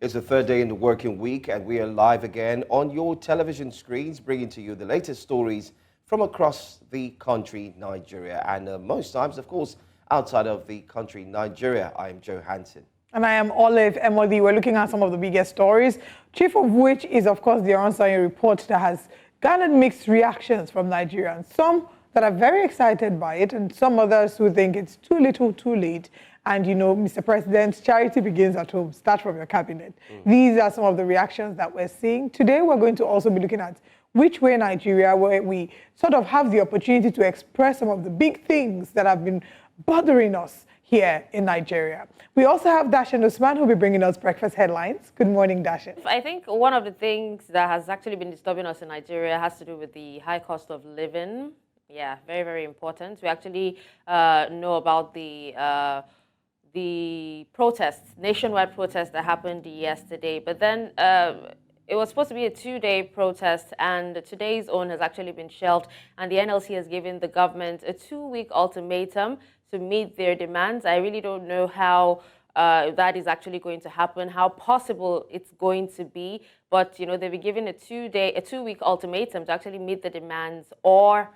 It's the third day in the working week, and we are live again on your television screens, bringing to you the latest stories from across the country, Nigeria, and most times, of course, outside of the country, Nigeria. I am Joe Hansen. And I am Olive Emodi. We're looking at some of the biggest stories, chief of which is, of course, the Oronsaye Report that has garnered mixed reactions from Nigerians. Some that are very excited by it, and some others who think it's too little, too late. And, you know, Mr. President, charity begins at home. Start from your cabinet. These are some of the reactions that we're seeing. Today, we're going to also be looking at which way Nigeria, where we sort of have the opportunity to express some of the big things that have been bothering us here in Nigeria. We also have Dashen Usman, who will be bringing us breakfast headlines. Good morning, Dashen. I think one of the things that has actually been disturbing us in Nigeria has to do with the high cost of living. Yeah, very, very important. We actually know about the protests, nationwide protests that happened yesterday. But then it was supposed to be a two-day protest, and today's own has actually been shelved. And the NLC has given the government a two-week ultimatum to meet their demands. I really don't know how that is actually going to happen, how possible it's going to be. But, you know, they've been given a two-week ultimatum to actually meet the demands, or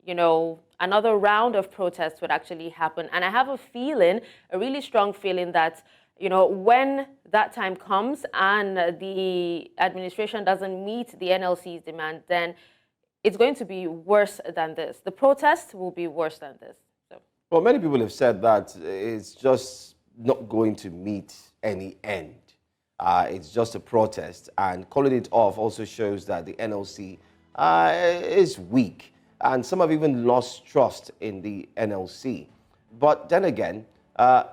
you know, another round of protests would actually happen. And I have a feeling, a really strong feeling that, you know, when that time comes and the administration doesn't meet the NLC's demand, then it's going to be worse than this. The protest will be worse than this. So. Well, many people have said that it's just not going to meet any end. It's just a protest, and calling it off also shows that the NLC is weak. And some have even lost trust in the NLC. But then again,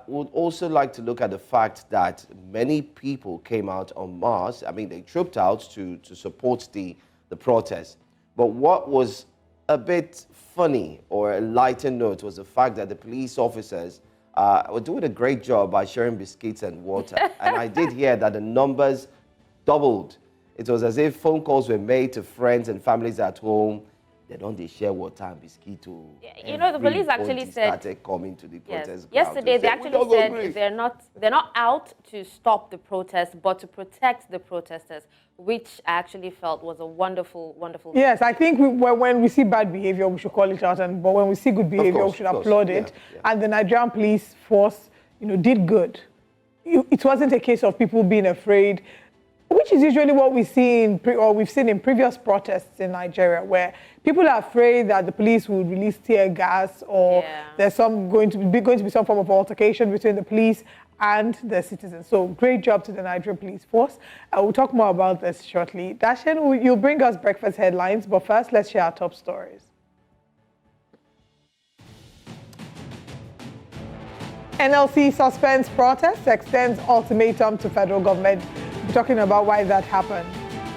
would also like to look at the fact that many people came out en masse. I mean, they trooped out to support the protest. But what was a bit funny, or a lighter note, was the fact that the police officers were doing a great job by sharing biscuits and water. And I did hear that the numbers doubled. It was as if phone calls were made to friends and families at home. They don't share water and biscuit. You know, the police actually said started coming to the protest. Yes. Yesterday, they actually said they're not out to stop the protest, but to protect the protesters, which I actually felt was a wonderful, wonderful. Yes, I think when we see bad behavior, we should call it out, but when we see good behavior, we should applaud it. Yeah. And the Nigerian police force, you know, did good. It wasn't a case of people being afraid, which is usually what we see we've seen in previous protests in Nigeria, where people are afraid that the police will release tear gas, or there's going to be some form of altercation between the police and the citizens. So great job to the Nigerian police force. We'll talk more about this shortly. Dashen, you'll bring us breakfast headlines, but first let's share our top stories. NLC suspends protests, extends ultimatum to federal government. We're talking about why that happened.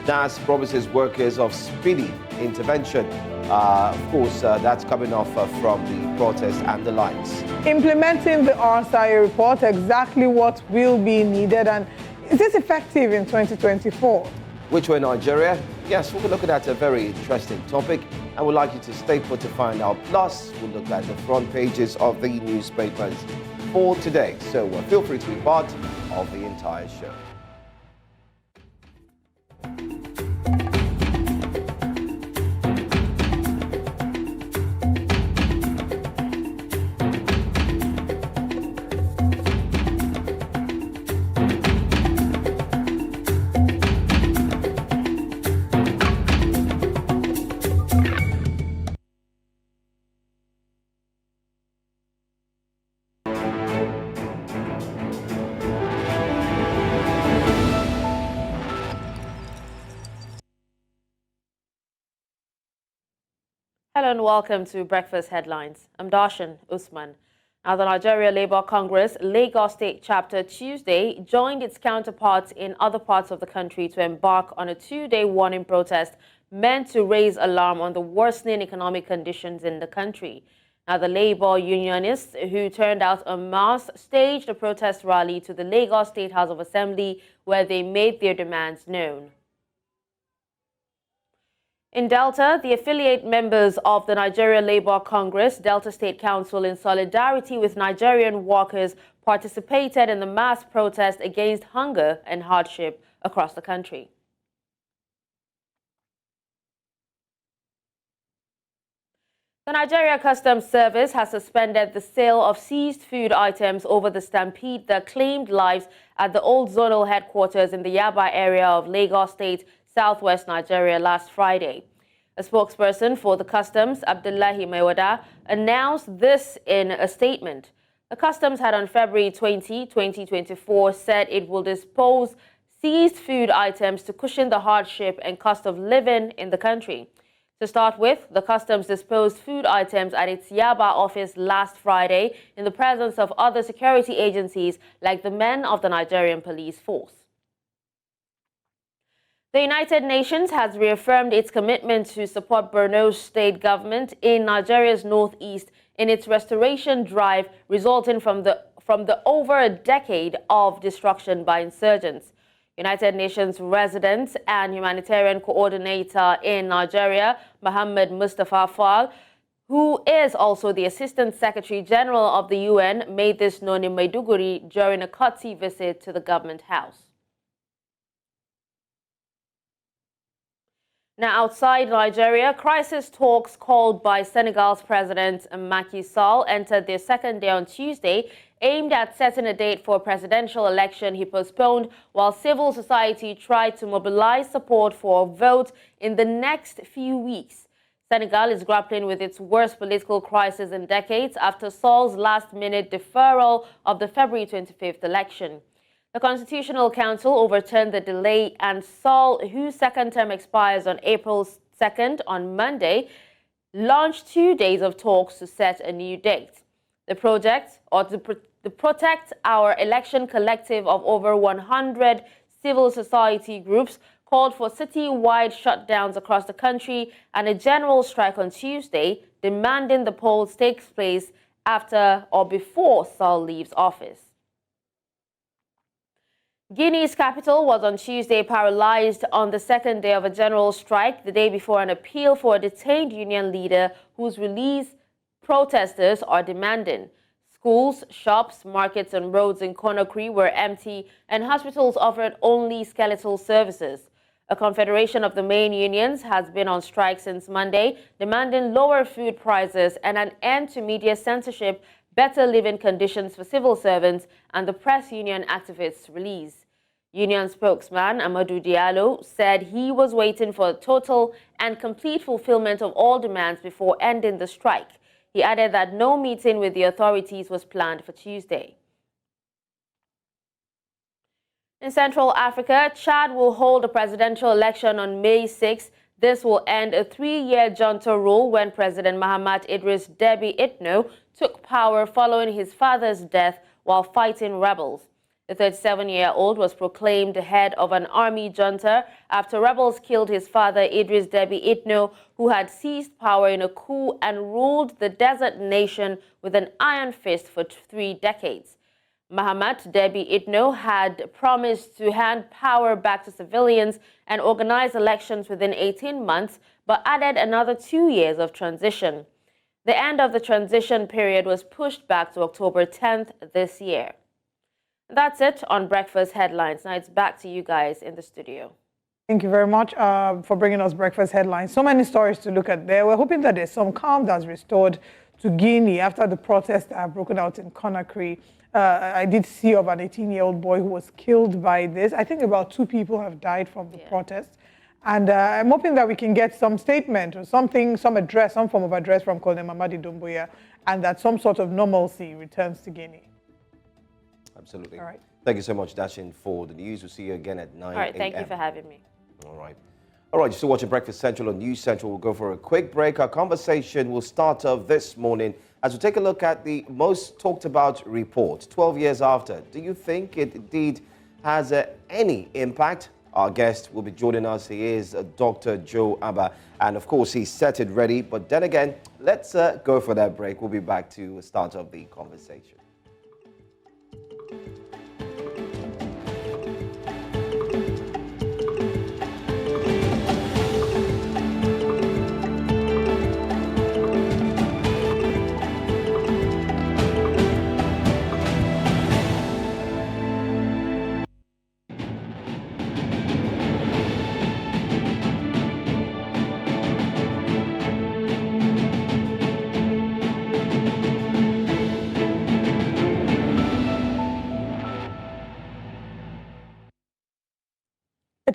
NAS promises workers of speedy intervention. Of course, that's coming off from the protest and the likes. Implementing the Oronsaye Report, exactly what will be needed, and is this effective in 2024? Which way, Nigeria? Yes, we'll be looking at a very interesting topic, and we'd like you to stay put to find out. Plus, we'll look at the front pages of the newspapers for today. So feel free to be part of the entire show. Hello and welcome to Breakfast Headlines. I'm Dashen Usman. Now, the Nigeria Labour Congress Lagos State Chapter Tuesday joined its counterparts in other parts of the country to embark on a two-day warning protest meant to raise alarm on the worsening economic conditions in the country. Now, the Labour unionists who turned out en masse staged a protest rally to the Lagos State House of Assembly where they made their demands known. In Delta, the affiliate members of the Nigeria Labour Congress, Delta State Council, in solidarity with Nigerian workers, participated in the mass protest against hunger and hardship across the country. The Nigeria Customs Service has suspended the sale of seized food items over the stampede that claimed lives at the old zonal headquarters in the Yaba area of Lagos State, southwest Nigeria last Friday. A spokesperson for the Customs, Abdullahi Maiwada, announced this in a statement. The Customs had on February 20, 2024 said it will dispose seized food items to cushion the hardship and cost of living in the country. To start with, the Customs disposed food items at its Yaba office last Friday in the presence of other security agencies like the men of the Nigerian police force. The United Nations has reaffirmed its commitment to support Borno's state government in Nigeria's northeast in its restoration drive resulting from the over a decade of destruction by insurgents. United Nations resident and humanitarian coordinator in Nigeria, Mohammed Mustafa Fall, who is also the Assistant Secretary General of the UN, made this known in Maiduguri during a courtesy visit to the government house. Now, outside Nigeria, crisis talks called by Senegal's President Macky Sall entered their second day on Tuesday, aimed at setting a date for a presidential election he postponed while civil society tried to mobilize support for a vote in the next few weeks. Senegal is grappling with its worst political crisis in decades after Sall's last-minute deferral of the February 25th election. The Constitutional Council overturned the delay, and Sall, whose second term expires on April 2nd on Monday, launched 2 days of talks to set a new date. The project, or to Protect Our Election collective of over 100 civil society groups, called for city-wide shutdowns across the country and a general strike on Tuesday, demanding the polls takes place after or before Sall leaves office. Guinea's capital was on Tuesday paralyzed on the second day of a general strike, the day before an appeal for a detained union leader whose release protesters are demanding. Schools, shops, markets and roads in Conakry were empty and hospitals offered only skeletal services. A confederation of the main unions has been on strike since Monday, demanding lower food prices and an end to media censorship, better living conditions for civil servants, and the press union activists' release. Union spokesman Amadou Diallo said he was waiting for a total and complete fulfillment of all demands before ending the strike. He added that no meeting with the authorities was planned for Tuesday. In Central Africa, Chad will hold a presidential election on May 6. This will end a 3-year junta rule when President Mahamat Idris Deby Itno took power following his father's death while fighting rebels. The 37-year-old was proclaimed head of an army junta after rebels killed his father Idris Deby Itno, who had seized power in a coup and ruled the desert nation with an iron fist for 3 decades. Mahamat Deby Itno had promised to hand power back to civilians and organize elections within 18 months, but added another 2 years of transition. The end of the transition period was pushed back to October 10th this year. That's it on Breakfast Headlines. Now it's back to you guys in the studio. Thank you very much for bringing us Breakfast Headlines. So many stories to look at there. We're hoping that there's some calm that's restored to Guinea after the protests that have broken out in Conakry. I did see of an 18-year-old boy who was killed by this. I think about 2 people have died from the protest. And I'm hoping that we can get some statement or something, some address, some form of address from Colonel Mamadi Doumbouya, and that some sort of normalcy returns to Guinea. Absolutely. All right. Thank you so much, Dashin, for the news. We'll see you again at 9 a.m. All right, thank you for having me. All right. All right, you're still watching Breakfast Central on News Central. We'll go for a quick break. Our conversation will start off this morning as we take a look at the most talked about report 12 years after. Do you think it indeed has any impact? Our guest will be joining us. He is Dr. Joe Abba, and of course, he's set it ready. But then again, let's go for that break. We'll be back to start off the conversation.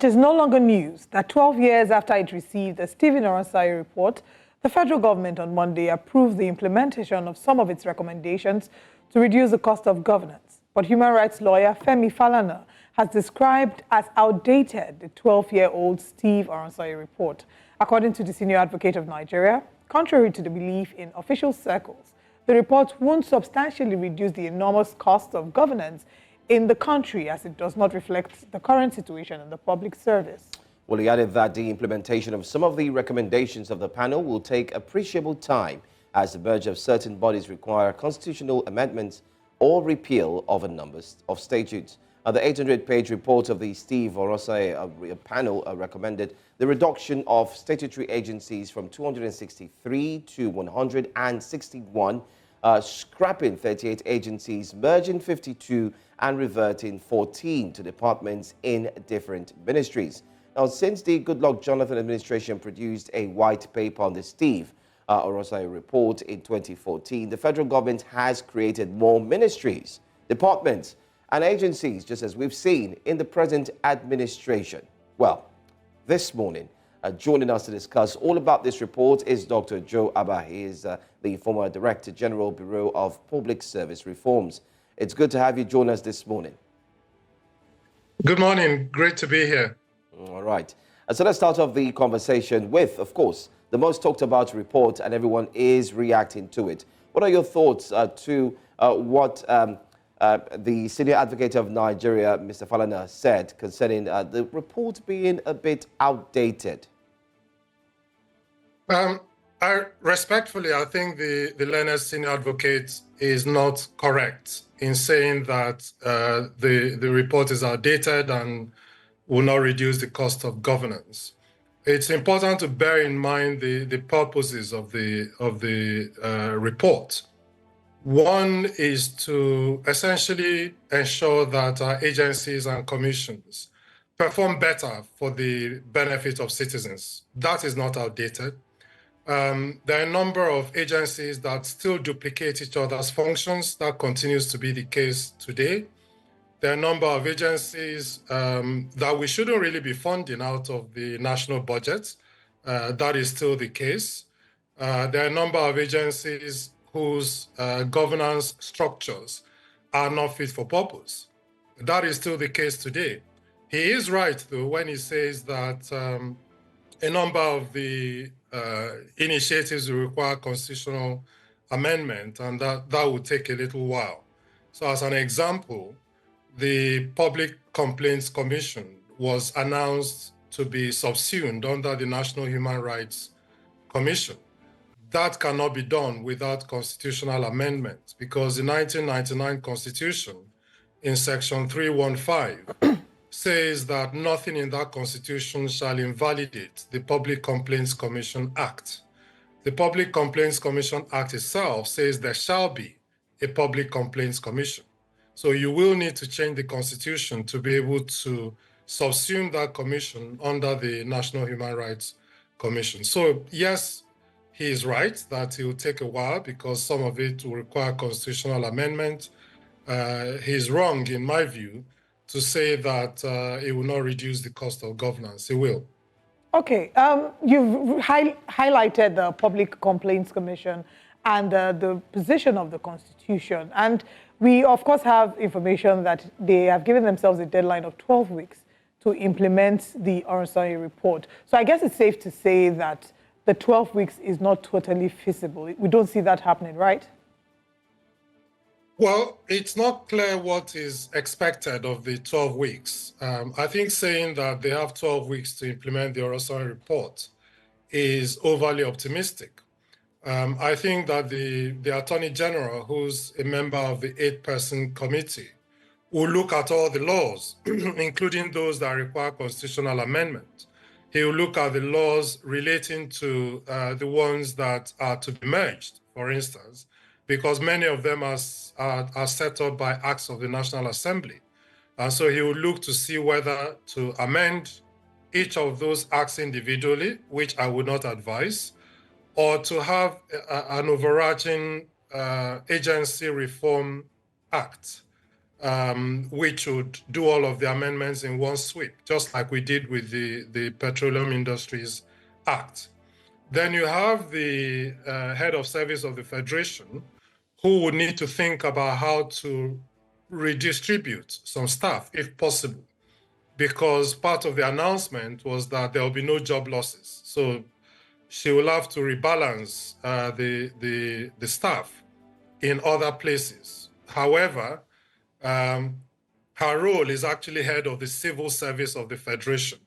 It is no longer news that 12 years after it received the Stephen Oronsaye Report, the federal government on Monday approved the implementation of some of its recommendations to reduce the cost of governance. But human rights lawyer Femi Falana has described as outdated the 12-year-old Steve Oronsaye Report. According to the senior advocate of Nigeria, contrary to the belief in official circles, the report won't substantially reduce the enormous cost of governance in the country, as it does not reflect the current situation in the public service. Well, he added that the implementation of some of the recommendations of the panel will take appreciable time, as the merger of certain bodies require constitutional amendments or repeal of a number of statutes. The 800-page report of the Steve Oronsaye panel recommended the reduction of statutory agencies from 263 to 161, scrapping 38 agencies, merging 52, and reverting 14 to departments in different ministries. Now, since the Goodluck Jonathan administration produced a white paper on the Steve Oronsaye report in 2014, the federal government has created more ministries, departments, and agencies, just as we've seen in the present administration. Well, this morning, joining us to discuss all about this report is Dr. Joe Abba. He is the former Director General, Bureau of Public Service Reforms. It's good to have you join us this morning. Good morning. Great to be here. All right. So let's start off the conversation with, of course, the most talked about report, and everyone is reacting to it. What are your thoughts to what the senior advocate of Nigeria, Mr. Falana, said concerning the report being a bit outdated? Respectfully, I think the learned senior advocate is not correct in saying that the report is outdated and will not reduce the cost of governance. It's important to bear in mind the purposes of the report. One is to essentially ensure that our agencies and commissions perform better for the benefit of citizens. That is not outdated. There are a number of agencies that still duplicate each other's functions. That continues to be the case today. There are a number of agencies that we shouldn't really be funding out of the national budget. That is still the case. There are a number of agencies whose governance structures are not fit for purpose. That is still the case today. He is right, though, when he says that a number of the initiatives will require constitutional amendment, and that will take a little while. So as an example, the Public Complaints Commission was announced to be subsumed under the National Human Rights Commission. That cannot be done without constitutional amendment, because the 1999 Constitution in Section 315 says that nothing in that Constitution shall invalidate the Public Complaints Commission Act. The Public Complaints Commission Act itself says there shall be a Public Complaints Commission. So you will need to change the Constitution to be able to subsume that commission under the National Human Rights Commission. So yes, he is right that it will take a while because some of it will require constitutional amendment. He is wrong, in my view, to say that it will not reduce the cost of governance. It will. Okay, you've highlighted the Public Complaints Commission and the position of the Constitution. And we, of course, have information that they have given themselves a deadline of 12 weeks to implement the Oronsaye report. So I guess it's safe to say that the 12 weeks is not totally feasible. We don't see that happening, right? Well, it's not clear what is expected of the 12 weeks. I think saying that they have 12 weeks to implement the Oronsaye report is overly optimistic. I think that the Attorney General, who's a member of the 8-person committee, will look at all the laws, including those that require constitutional amendment. He will look at the laws relating to the ones that are to be merged, for instance, because many of them are set up by acts of the National Assembly. And so he will look to see whether to amend each of those acts individually, which I would not advise, or to have an overarching agency reform act. which would do all of the amendments in one sweep, just like we did with the Petroleum Industries Act. Then you have the head of service of the Federation, who would need to think about how to redistribute some staff, if possible, because part of the announcement was that there will be no job losses. So she will have to rebalance the staff in other places. However, her role is actually head of the civil service of the Federation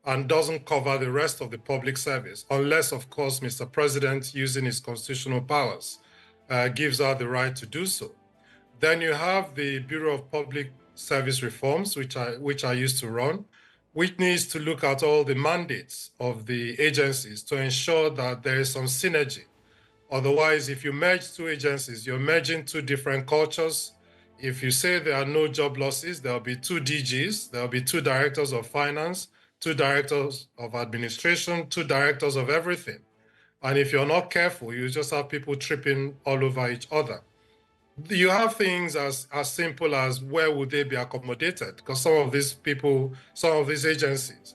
and doesn't cover the rest of the public service, unless, of course, Mr. President, using his constitutional powers, gives her the right to do so. Then you have the Bureau of Public Service Reforms, which I used to run, which needs to look at all the mandates of the agencies to ensure that there is some synergy. Otherwise, if you merge two agencies, you're merging two different cultures. If you say there are no job losses, there'll be two DGs, there'll be two directors of finance, two directors of administration, two directors of everything. And if you're not careful, you just have people tripping all over each other. You have things as simple as where would they be accommodated? Because some of these people, some of these agencies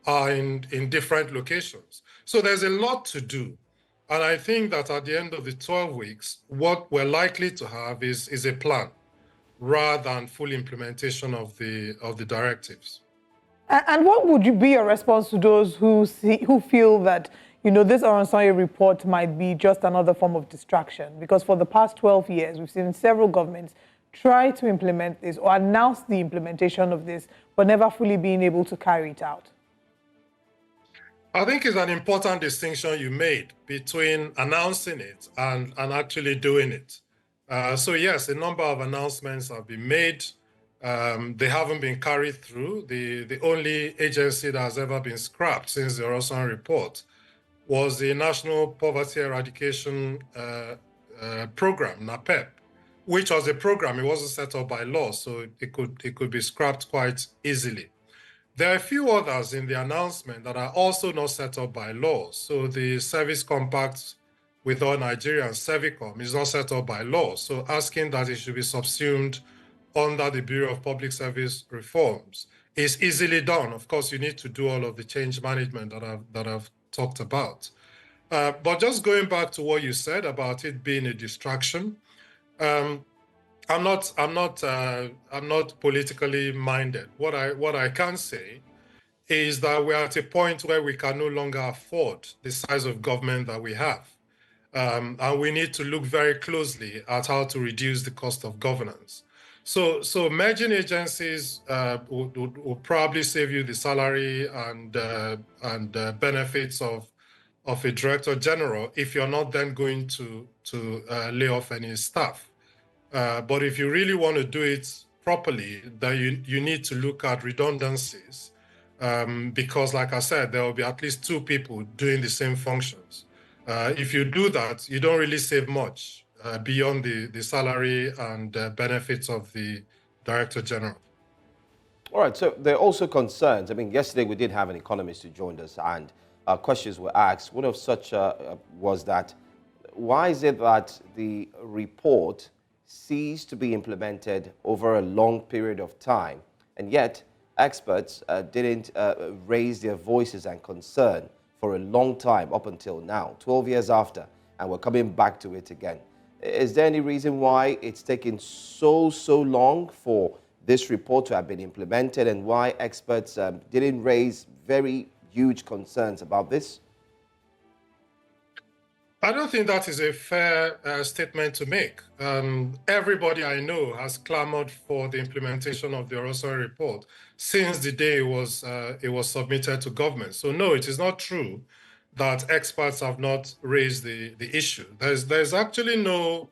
are in different locations. So there's a lot to do. And I think that at the end of the 12 weeks, what we're likely to have is a plan rather than full implementation of the directives. And what would be your response to those who feel that, you know, this Oronsaye report might be just another form of distraction? Because for the past 12 years, we've seen several governments try to implement this or announce the implementation of this, but never fully being able to carry it out. I think it's an important distinction you made between announcing it and actually doing it. So yes, a number of announcements have been made. They haven't been carried through. The only agency that has ever been scrapped since the Oronsaye report was the National Poverty Eradication Program, NAPEP, which was a program. It wasn't set up by law, so it could be scrapped quite easily. There are a few others in the announcement that are also not set up by law. So the Service Compact with all Nigerians, Servicom, is not set up by law. So asking that it should be subsumed under the Bureau of Public Service Reforms is easily done. Of course, you need to do all of the change management that I've talked about. But just going back to what you said about it being a distraction, I'm not politically minded. What I can say is that we're at a point where we can no longer afford the size of government that we have. And we need to look very closely at how to reduce the cost of governance. So merging agencies will probably save you the salary and benefits of a director general if you're not then going to lay off any staff. But if you really want to do it properly, then you need to look at redundancies because, like I said, there will be at least two people doing the same functions. If you do that, you don't really save much beyond the salary and benefits of the Director General. All right, so there are also concerns. I mean, yesterday we did have an economist who joined us, and questions were asked. One of such was that, why is it that the report ceased to be implemented over a long period of time, and yet experts didn't raise their voices and concern for a long time up until now, 12 years after, and we're coming back to it again? Is there any reason why it's taken so long for this report to have been implemented, and why experts didn't raise very huge concerns about this? I don't think that is a fair statement to make. Everybody I know has clamored for the implementation of the Oronsaye report since the day it was submitted to government. So no, it is not true that experts have not raised the issue. There's actually no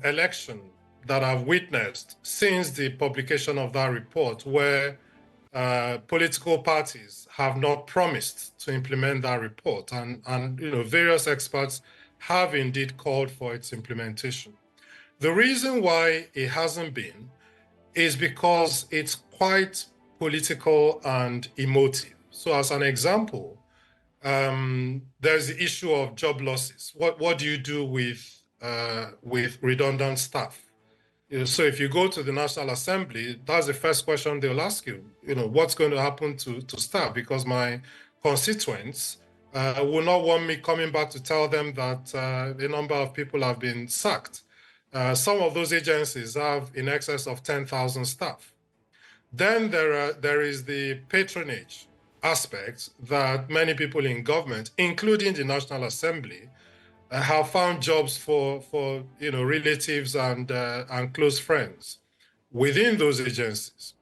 election that I've witnessed since the publication of that report where political parties have not promised to implement that report, and you know, various experts have indeed called for its implementation. The reason why it hasn't been is because it's quite political and emotive. So as an example, there's the issue of job losses. What do you do with redundant staff? So if you go to the National Assembly, that's the first question they'll ask you. What's going to happen to staff? Because my constituents will not want me coming back to tell them that a number of people have been sacked. Some of those agencies have in excess of 10,000 staff. Then there is the patronage aspect that many people in government, including the National Assembly, have found jobs for relatives and close friends within those agencies.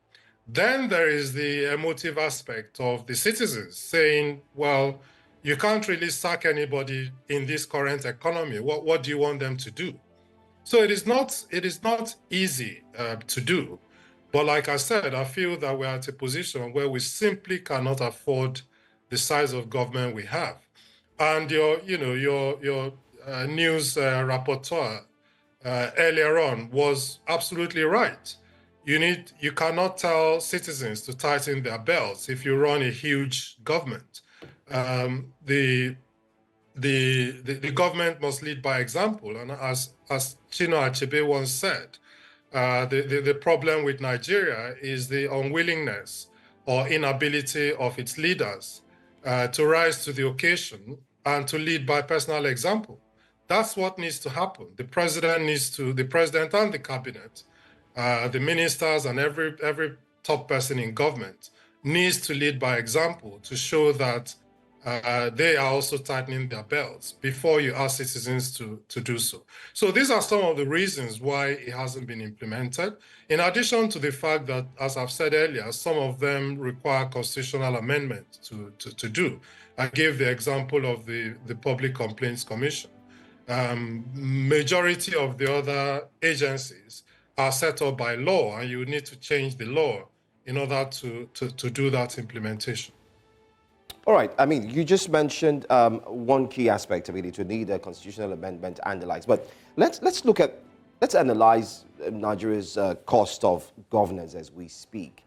Then there is the emotive aspect of the citizens saying, well, you can't really sack anybody in this current economy. What do you want them to do? So it is not easy to do. But like I said, I feel that we're at a position where we simply cannot afford the size of government we have. And your news rapporteur earlier on was absolutely right. You cannot tell citizens to tighten their belts if you run a huge government. The government must lead by example, and as Chino Achebe once said, the problem with Nigeria is the unwillingness or inability of its leaders to rise to the occasion and to lead by personal example. That's what needs to happen. The president and the cabinet, the ministers and every top person in government needs to lead by example to show that they are also tightening their belts before you ask citizens to do so. So these are some of the reasons why it hasn't been implemented. In addition to the fact that, as I've said earlier, some of them require constitutional amendment to do. I gave the example of the Public Complaints Commission. Majority of the other agencies are set up by law, and you need to change the law in order to do that implementation. All right. I mean, you just mentioned one key aspect of it, to need a constitutional amendment and the likes. But let's analyze Nigeria's cost of governance as we speak.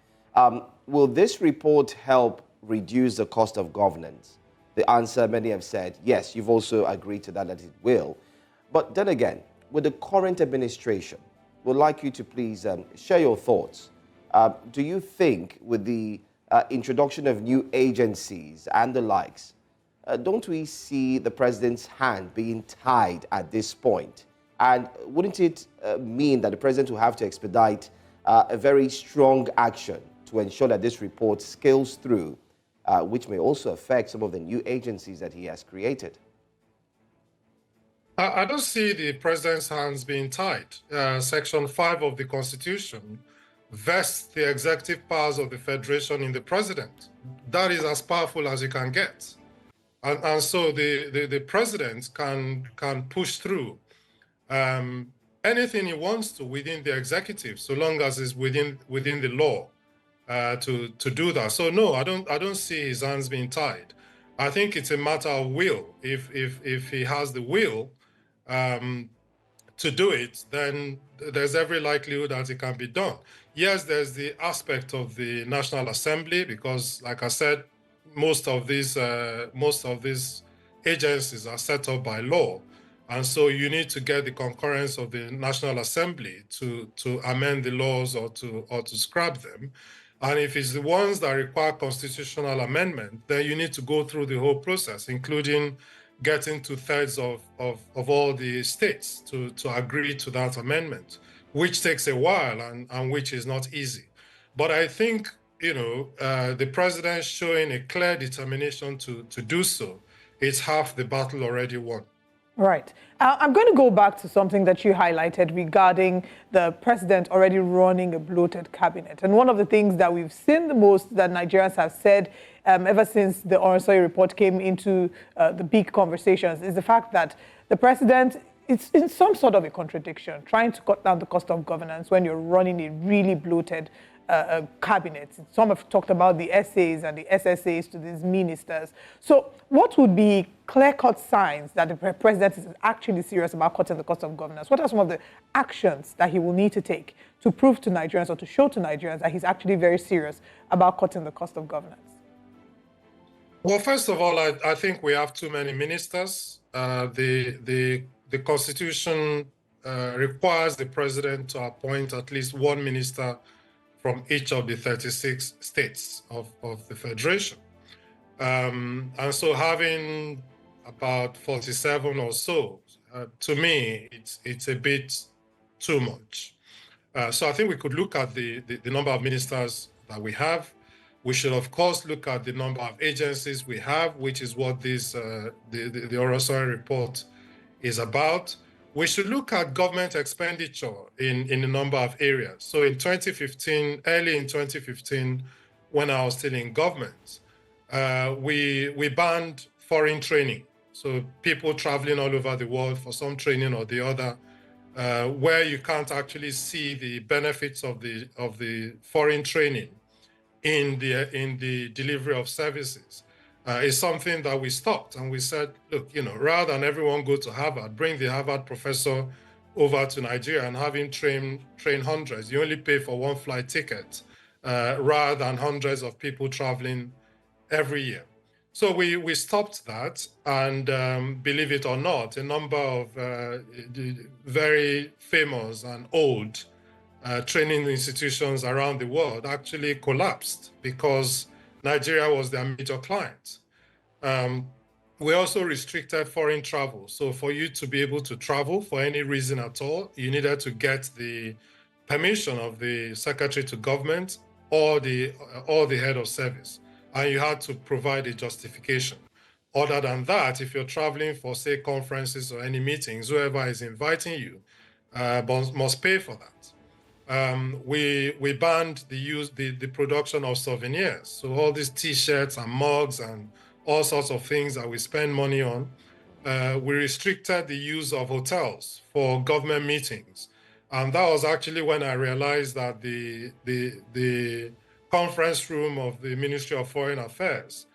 Will this report help reduce the cost of governance? The answer, many have said, yes. You've also agreed to that it will. But then again, with the current administration, we'd like you to please share your thoughts. Do you think with the introduction of new agencies and the likes, don't we see the president's hand being tied at this point? And wouldn't it mean that the president will have to expedite a very strong action to ensure that this report scales through, which may also affect some of the new agencies that he has created? I don't see the president's hands being tied. Section 5 of the Constitution vests the executive powers of the Federation in the president. That is as powerful as you can get. And so the president can push through anything he wants to within the executive, so long as it's within the law to do that. So no, I don't see his hands being tied. I think it's a matter of will. If he has the will to do it, then there's every likelihood that it can be done. Yes, there's the aspect of the National Assembly, because, like I said, most of these agencies are set up by law, and so you need to get the concurrence of the National Assembly to amend the laws or to scrap them. And if it's the ones that require constitutional amendment, then you need to go through the whole process, including getting 2/3 of all the states to agree to that amendment, which takes a while and which is not easy. But I think, the president showing a clear determination to do so, it's half the battle already won. Right. I'm going to go back to something that you highlighted regarding the president already running a bloated cabinet. And one of the things that we've seen the most that Nigerians have said ever since the Oronsaye report came into the big conversations is the fact that the president is in some sort of a contradiction, trying to cut down the cost of governance when you're running a really bloated cabinet. Some have talked about the SAs and the SSAs to these ministers. So what would be clear-cut signs that the president is actually serious about cutting the cost of governance? What are some of the actions that he will need to take to prove to Nigerians or to show to Nigerians that he's actually very serious about cutting the cost of governance? Well, first of all, I think we have too many ministers. The Constitution requires the president to appoint at least one minister from each of the 36 states of the federation. And so having about 47 or so, to me, it's a bit too much. So I think we could look at the number of ministers that we have. We should, of course, look at the number of agencies we have, which is what this the Oronsaye report is about. We should look at government expenditure in a number of areas. So in 2015, early in 2015, when I was still in government, we banned foreign training. So people traveling all over the world for some training or the other, where you can't actually see the benefits of the foreign training in the delivery of services, is something that we stopped. And we said, look, rather than everyone go to Harvard, bring the Harvard professor over to Nigeria and have him train hundreds. You only pay for one flight ticket, rather than hundreds of people traveling every year. So we stopped that, and believe it or not, a number of very famous and old training institutions around the world actually collapsed because Nigeria was their major client. We also restricted foreign travel. So for you to be able to travel for any reason at all, you needed to get the permission of the secretary to government or the head of service. And you had to provide a justification. Other than that, if you're traveling for, say, conferences or any meetings, whoever is inviting you must pay for that. We banned the production of souvenirs. So all these T-shirts and mugs and all sorts of things that we spend money on. We restricted the use of hotels for government meetings. And that was actually when I realized that the conference room of the Ministry of Foreign Affairs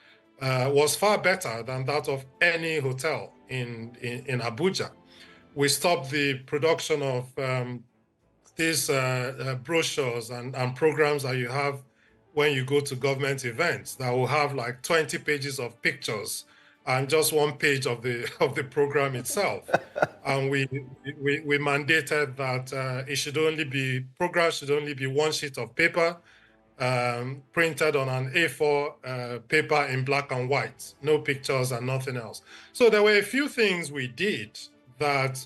was far better than that of any hotel in Abuja. We stopped the production of these brochures and programs that you have when you go to government events that will have like 20 pages of pictures and just one page of the program itself. And we mandated that programs should only be one sheet of paper, printed on an A4 paper in black and white, no pictures and nothing else. So there were a few things we did that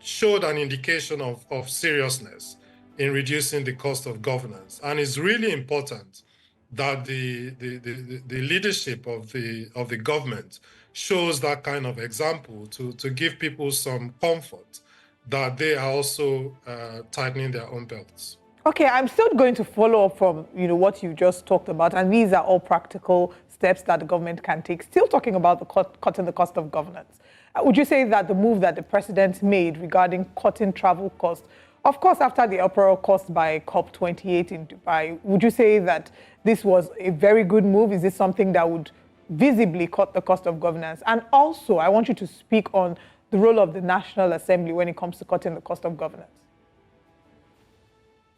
showed an indication of seriousness in reducing the cost of governance. And it's really important that the leadership of the government shows that kind of example to give people some comfort that they are also tightening their own belts. Okay, I'm still going to follow up from what you just talked about, and these are all practical steps that the government can take. Still talking about the cutting the cost of governance. Would you say that the move that the president made regarding cutting travel costs, of course, after the uproar caused by COP28 in Dubai, would you say that this was a very good move? Is this something that would visibly cut the cost of governance? And also, I want you to speak on the role of the National Assembly when it comes to cutting the cost of governance.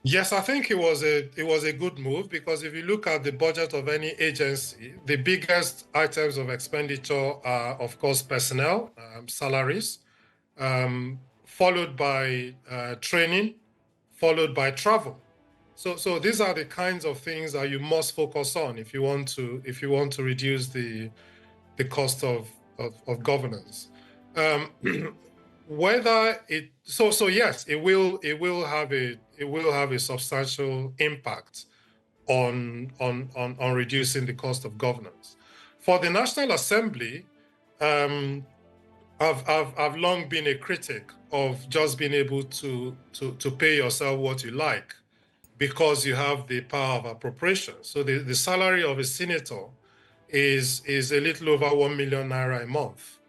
Yes, I think it was a good move, because if you look at the budget of any agency, the biggest items of expenditure are, of course, personnel, salaries, followed by training, followed by travel. So these are the kinds of things that you must focus on if you want to reduce the cost of governance. Yes, it will have a substantial impact on reducing the cost of governance. For the National Assembly, I've long been a critic of just being able to pay yourself what you like, because you have the power of appropriation. So the salary of a senator is a little over 1 million naira a month.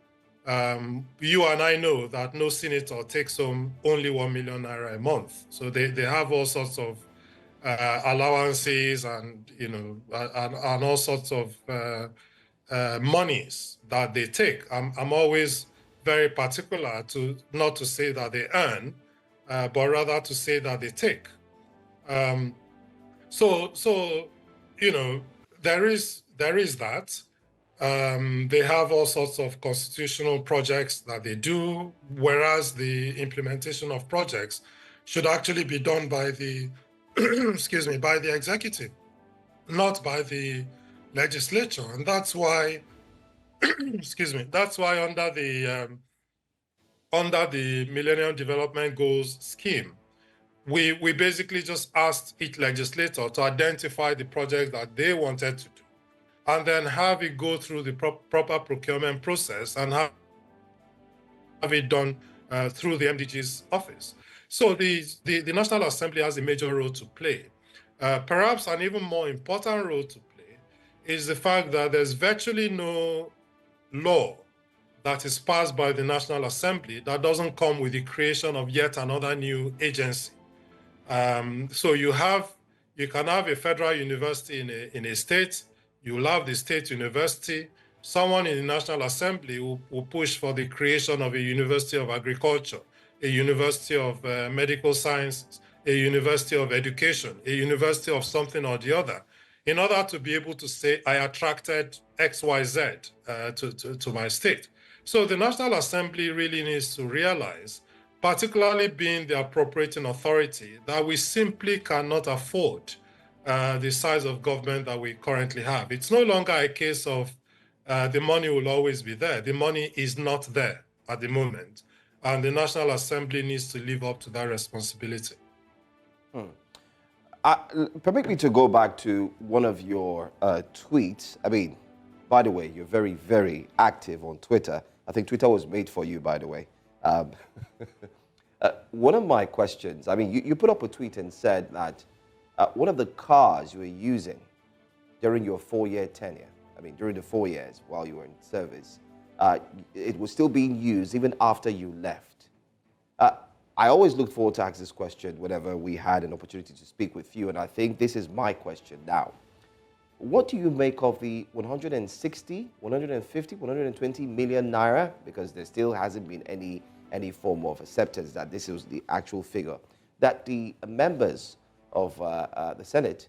You and I know that no senator takes home only 1 million naira a month. So they have all sorts of allowances and and all sorts of monies that they take. I'm always very particular not to say that they earn, but rather to say that they take. So there is that. They have all sorts of constitutional projects that they do, whereas the implementation of projects should actually be done by the, excuse me, by the executive, not by the legislature. And that's why, excuse me, that's why under the Millennium Development Goals scheme, we basically just asked each legislator to identify the projects that they wanted to do, and then have it go through the proper procurement process and have it done through the MDG's office. So the National Assembly has a major role to play. Perhaps an even more important role to play is the fact that there's virtually no law that is passed by the National Assembly that doesn't come with the creation of yet another new agency. So you can have a federal university in a state, you'll have the state university, someone in the National Assembly will push for the creation of a University of Agriculture, a University of Medical Sciences, a University of Education, a University of something or the other, in order to be able to say, I attracted XYZ to my state. So the National Assembly really needs to realize, particularly being the appropriating authority, that we simply cannot afford the size of government that we currently have. It's no longer a case of the money will always be there. The money is not there at the moment. And the National Assembly needs to live up to that responsibility. Permit me to go back to one of your tweets. I mean, by the way, you're very, very active on Twitter. I think Twitter was made for you, by the way. One of my questions, I mean, you put up a tweet and said that one of the cars you were using during your 4-year tenure, I mean, during the 4 years while you were in service, it was still being used even after you left. I always look forward to ask this question whenever we had an opportunity to speak with you, and I think this is my question now. What do you make of the 160, 150, 120 million naira? Because there still hasn't been any form of acceptance that this is the actual figure that the members of the Senate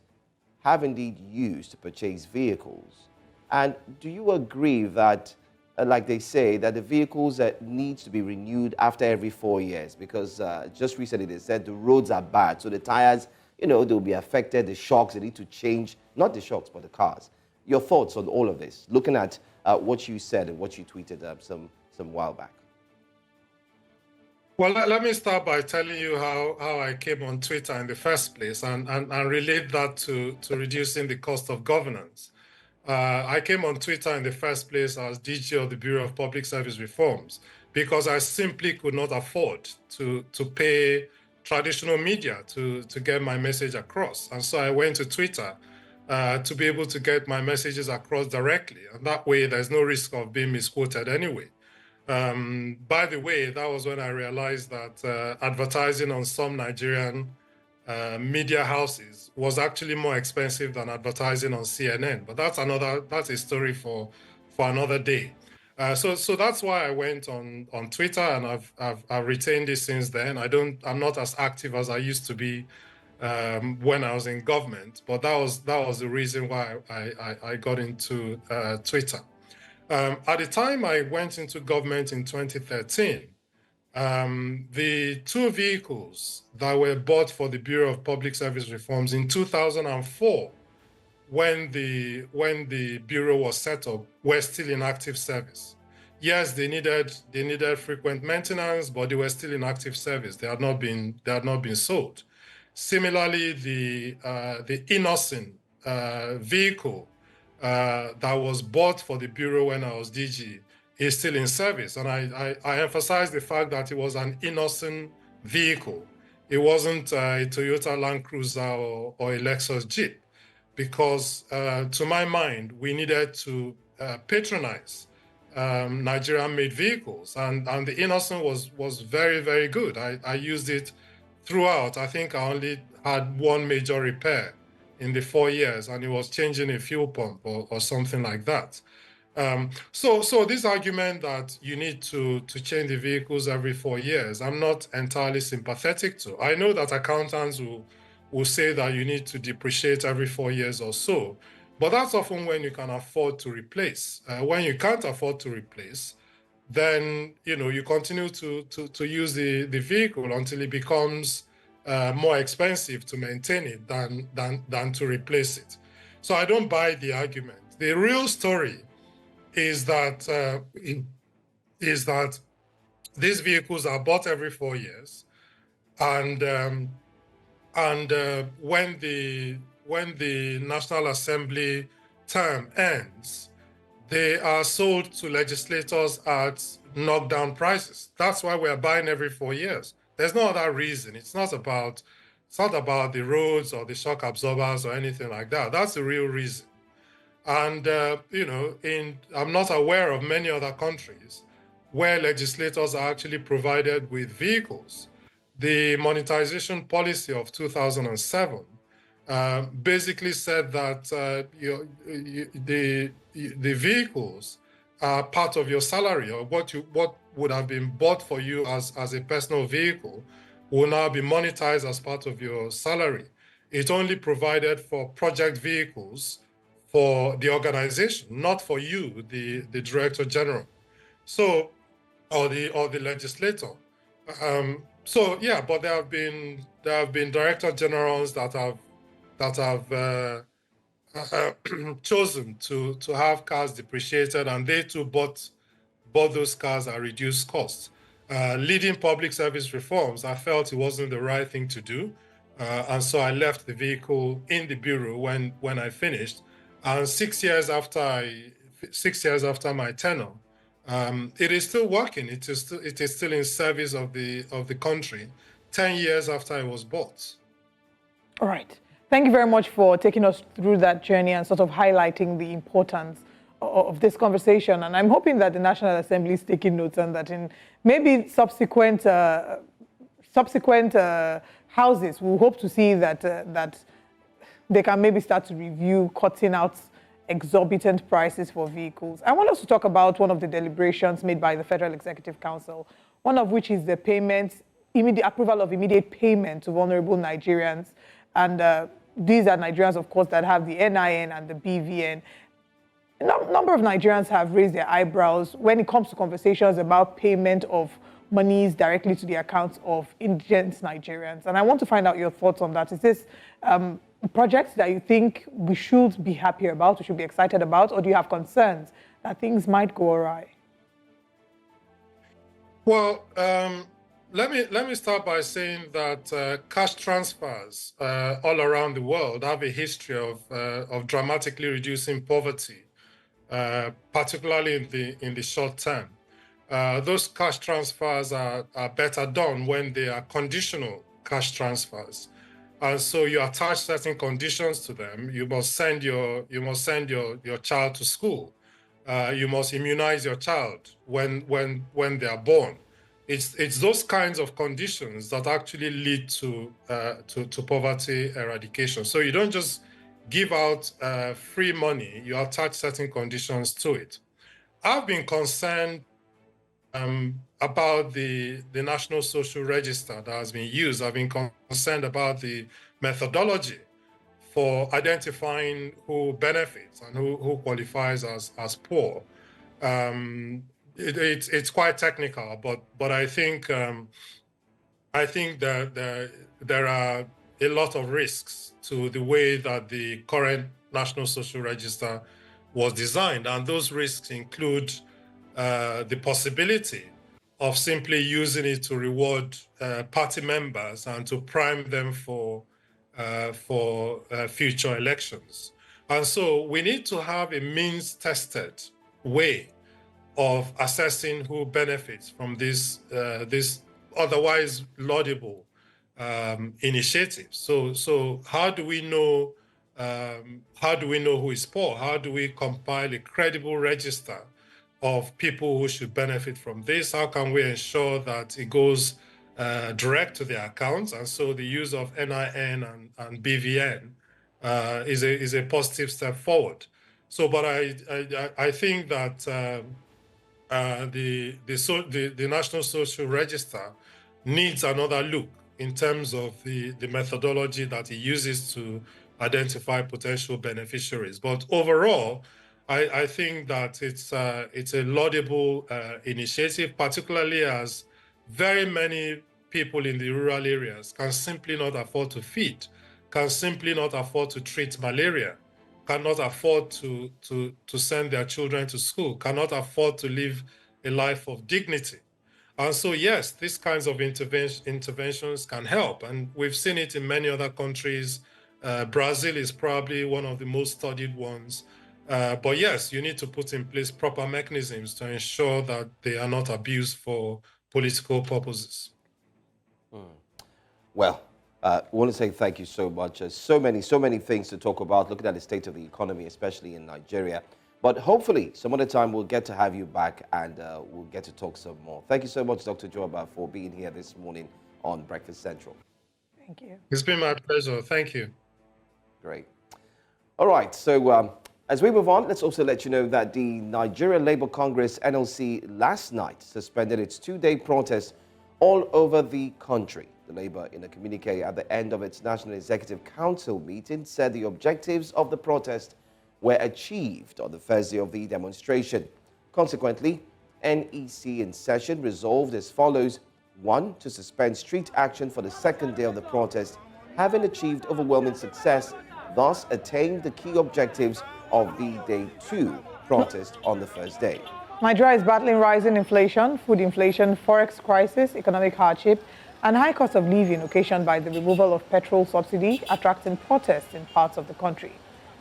have indeed used to purchase vehicles. And do you agree that, like they say, that the vehicles needs to be renewed after every 4 years? Because just recently they said the roads are bad, so the tires, they'll be affected, the shocks, they need to change, not the shocks, but the cars. Your thoughts on all of this, looking at what you said and what you tweeted some while back. Well, let me start by telling you how I came on Twitter in the first place and relate that to reducing the cost of governance. I came on Twitter in the first place as DG of the Bureau of Public Service Reforms because I simply could not afford to pay traditional media to get my message across. And so I went to Twitter to be able to get my messages across directly. And that way, there's no risk of being misquoted anyway. By the way, that was when I realized that advertising on some Nigerian media houses was actually more expensive than advertising on CNN. But that's a story for another day. So that's why I went on Twitter, and I've retained it since then. I'm not as active as I used to be when I was in government, but that was the reason why I got into Twitter. At the time I went into government in 2013, the two vehicles that were bought for the Bureau of Public Service Reforms in 2004, when the Bureau was set up, were still in active service. Yes, they needed frequent maintenance, but they were still in active service. They had not been sold. Similarly, the Innocent vehicle that was bought for the Bureau when I was DG is still in service. And I emphasize the fact that it was an Innocent vehicle. It wasn't a Toyota Land Cruiser or a Lexus Jeep, because to my mind, we needed to patronize Nigerian-made vehicles. And the Innocent was very, very good. I used it throughout. I think I only had one major repair in the 4 years, and it was changing a fuel pump or something like that. So this argument that you need to change the vehicles every 4 years, I'm not entirely sympathetic to. I know that accountants will say that you need to depreciate every 4 years or so, But that's often when you can afford to replace. When you can't afford to replace, then you continue to use the vehicle until it becomes more expensive to maintain it than to replace it. So I don't buy the argument. The real story is that these vehicles are bought every 4 years, and when the National Assembly term ends, they are sold to legislators at knockdown prices. That's why we're buying every 4 years. There's no other reason. It's not about the roads or the shock absorbers or anything like that. That's the real reason. And I'm not aware of many other countries where legislators are actually provided with vehicles. The monetization policy of 2007 basically said that the vehicles are part of your salary, or what would have been bought for you as a personal vehicle will now be monetized as part of your salary. It only provided for project vehicles for the organization, not for you, the director general, so or the legislator. So yeah, but there have been director generals that have chosen to have cars depreciated, and they too bought those cars at reduced costs. Leading public service reforms, I felt it wasn't the right thing to do, and so I left the vehicle in the bureau when I finished. And 6 years after my tenure, it is still working. It is still in service of the country. 10 years after it was bought. All right. Thank you very much for taking us through that journey and sort of highlighting the importance of this conversation. And I'm hoping that the National Assembly is taking notes, and that in maybe subsequent houses, we hope to see that they can maybe start to review cutting out exorbitant prices for vehicles. I want us to talk about one of the deliberations made by the Federal Executive Council, one of which is the approval of immediate payment to vulnerable Nigerians. And these are Nigerians, of course, that have the NIN and the BVN. A number of Nigerians have raised their eyebrows when it comes to conversations about payment of monies directly to the accounts of indigent Nigerians. And I want to find out your thoughts on that. Is this projects that you think we should be happy about, we should be excited about, or do you have concerns that things might go awry? Well, let me start by saying that cash transfers all around the world have a history of dramatically reducing poverty, particularly in the short term. Those cash transfers are better done when they are conditional cash transfers. And so you attach certain conditions to them. You must send your child to school. You must immunize your child when they are born. It's those kinds of conditions that actually lead to poverty eradication. So you don't just give out free money. You attach certain conditions to it. I've been concerned about the National Social Register that has been used. I've been concerned about the methodology for identifying who benefits and who qualifies as poor. It's quite technical, but I think that there are a lot of risks to the way that the current National Social Register was designed, and those risks include the possibility of simply using it to reward party members and to prime them for future elections. And so we need to have a means-tested way of assessing who benefits from this otherwise laudable initiative. So how do we know who is poor? How do we compile a credible register of people who should benefit from this? How can we ensure that it goes direct to their accounts? And so the use of NIN and BVN is a positive step forward. So, but I think that the National Social Register needs another look in terms of the methodology that it uses to identify potential beneficiaries. But overall, I think that it's a laudable initiative, particularly as very many people in the rural areas can simply not afford to feed, can simply not afford to treat malaria, cannot afford to send their children to school, cannot afford to live a life of dignity. And so, yes, these kinds of interventions can help. And we've seen it in many other countries. Brazil is probably one of the most studied ones. But yes, you need to put in place proper mechanisms to ensure that they are not abused for political purposes. Well, I want to say thank you so much. There's so many things to talk about, looking at the state of the economy, especially in Nigeria. But hopefully, some other time we'll get to have you back and we'll get to talk some more. Thank you so much, Dr. Joaba, for being here this morning on Breakfast Central. Thank you. It's been my pleasure. Thank you. Great. All right, so as we move on, let's also let you know that the Nigeria Labour Congress, NLC, last night suspended its two-day protest all over the country. The Labour, in a communique at the end of its National Executive Council meeting, said the objectives of the protest were achieved on the first day of the demonstration. Consequently, NEC in session resolved as follows. 1, to suspend street action for the second day of the protest, having achieved overwhelming success, thus attained the key objectives of the Day 2 protest on the first day. Nigeria is battling rising inflation, food inflation, forex crisis, economic hardship, and high cost of living occasioned by the removal of petrol subsidy, attracting protests in parts of the country.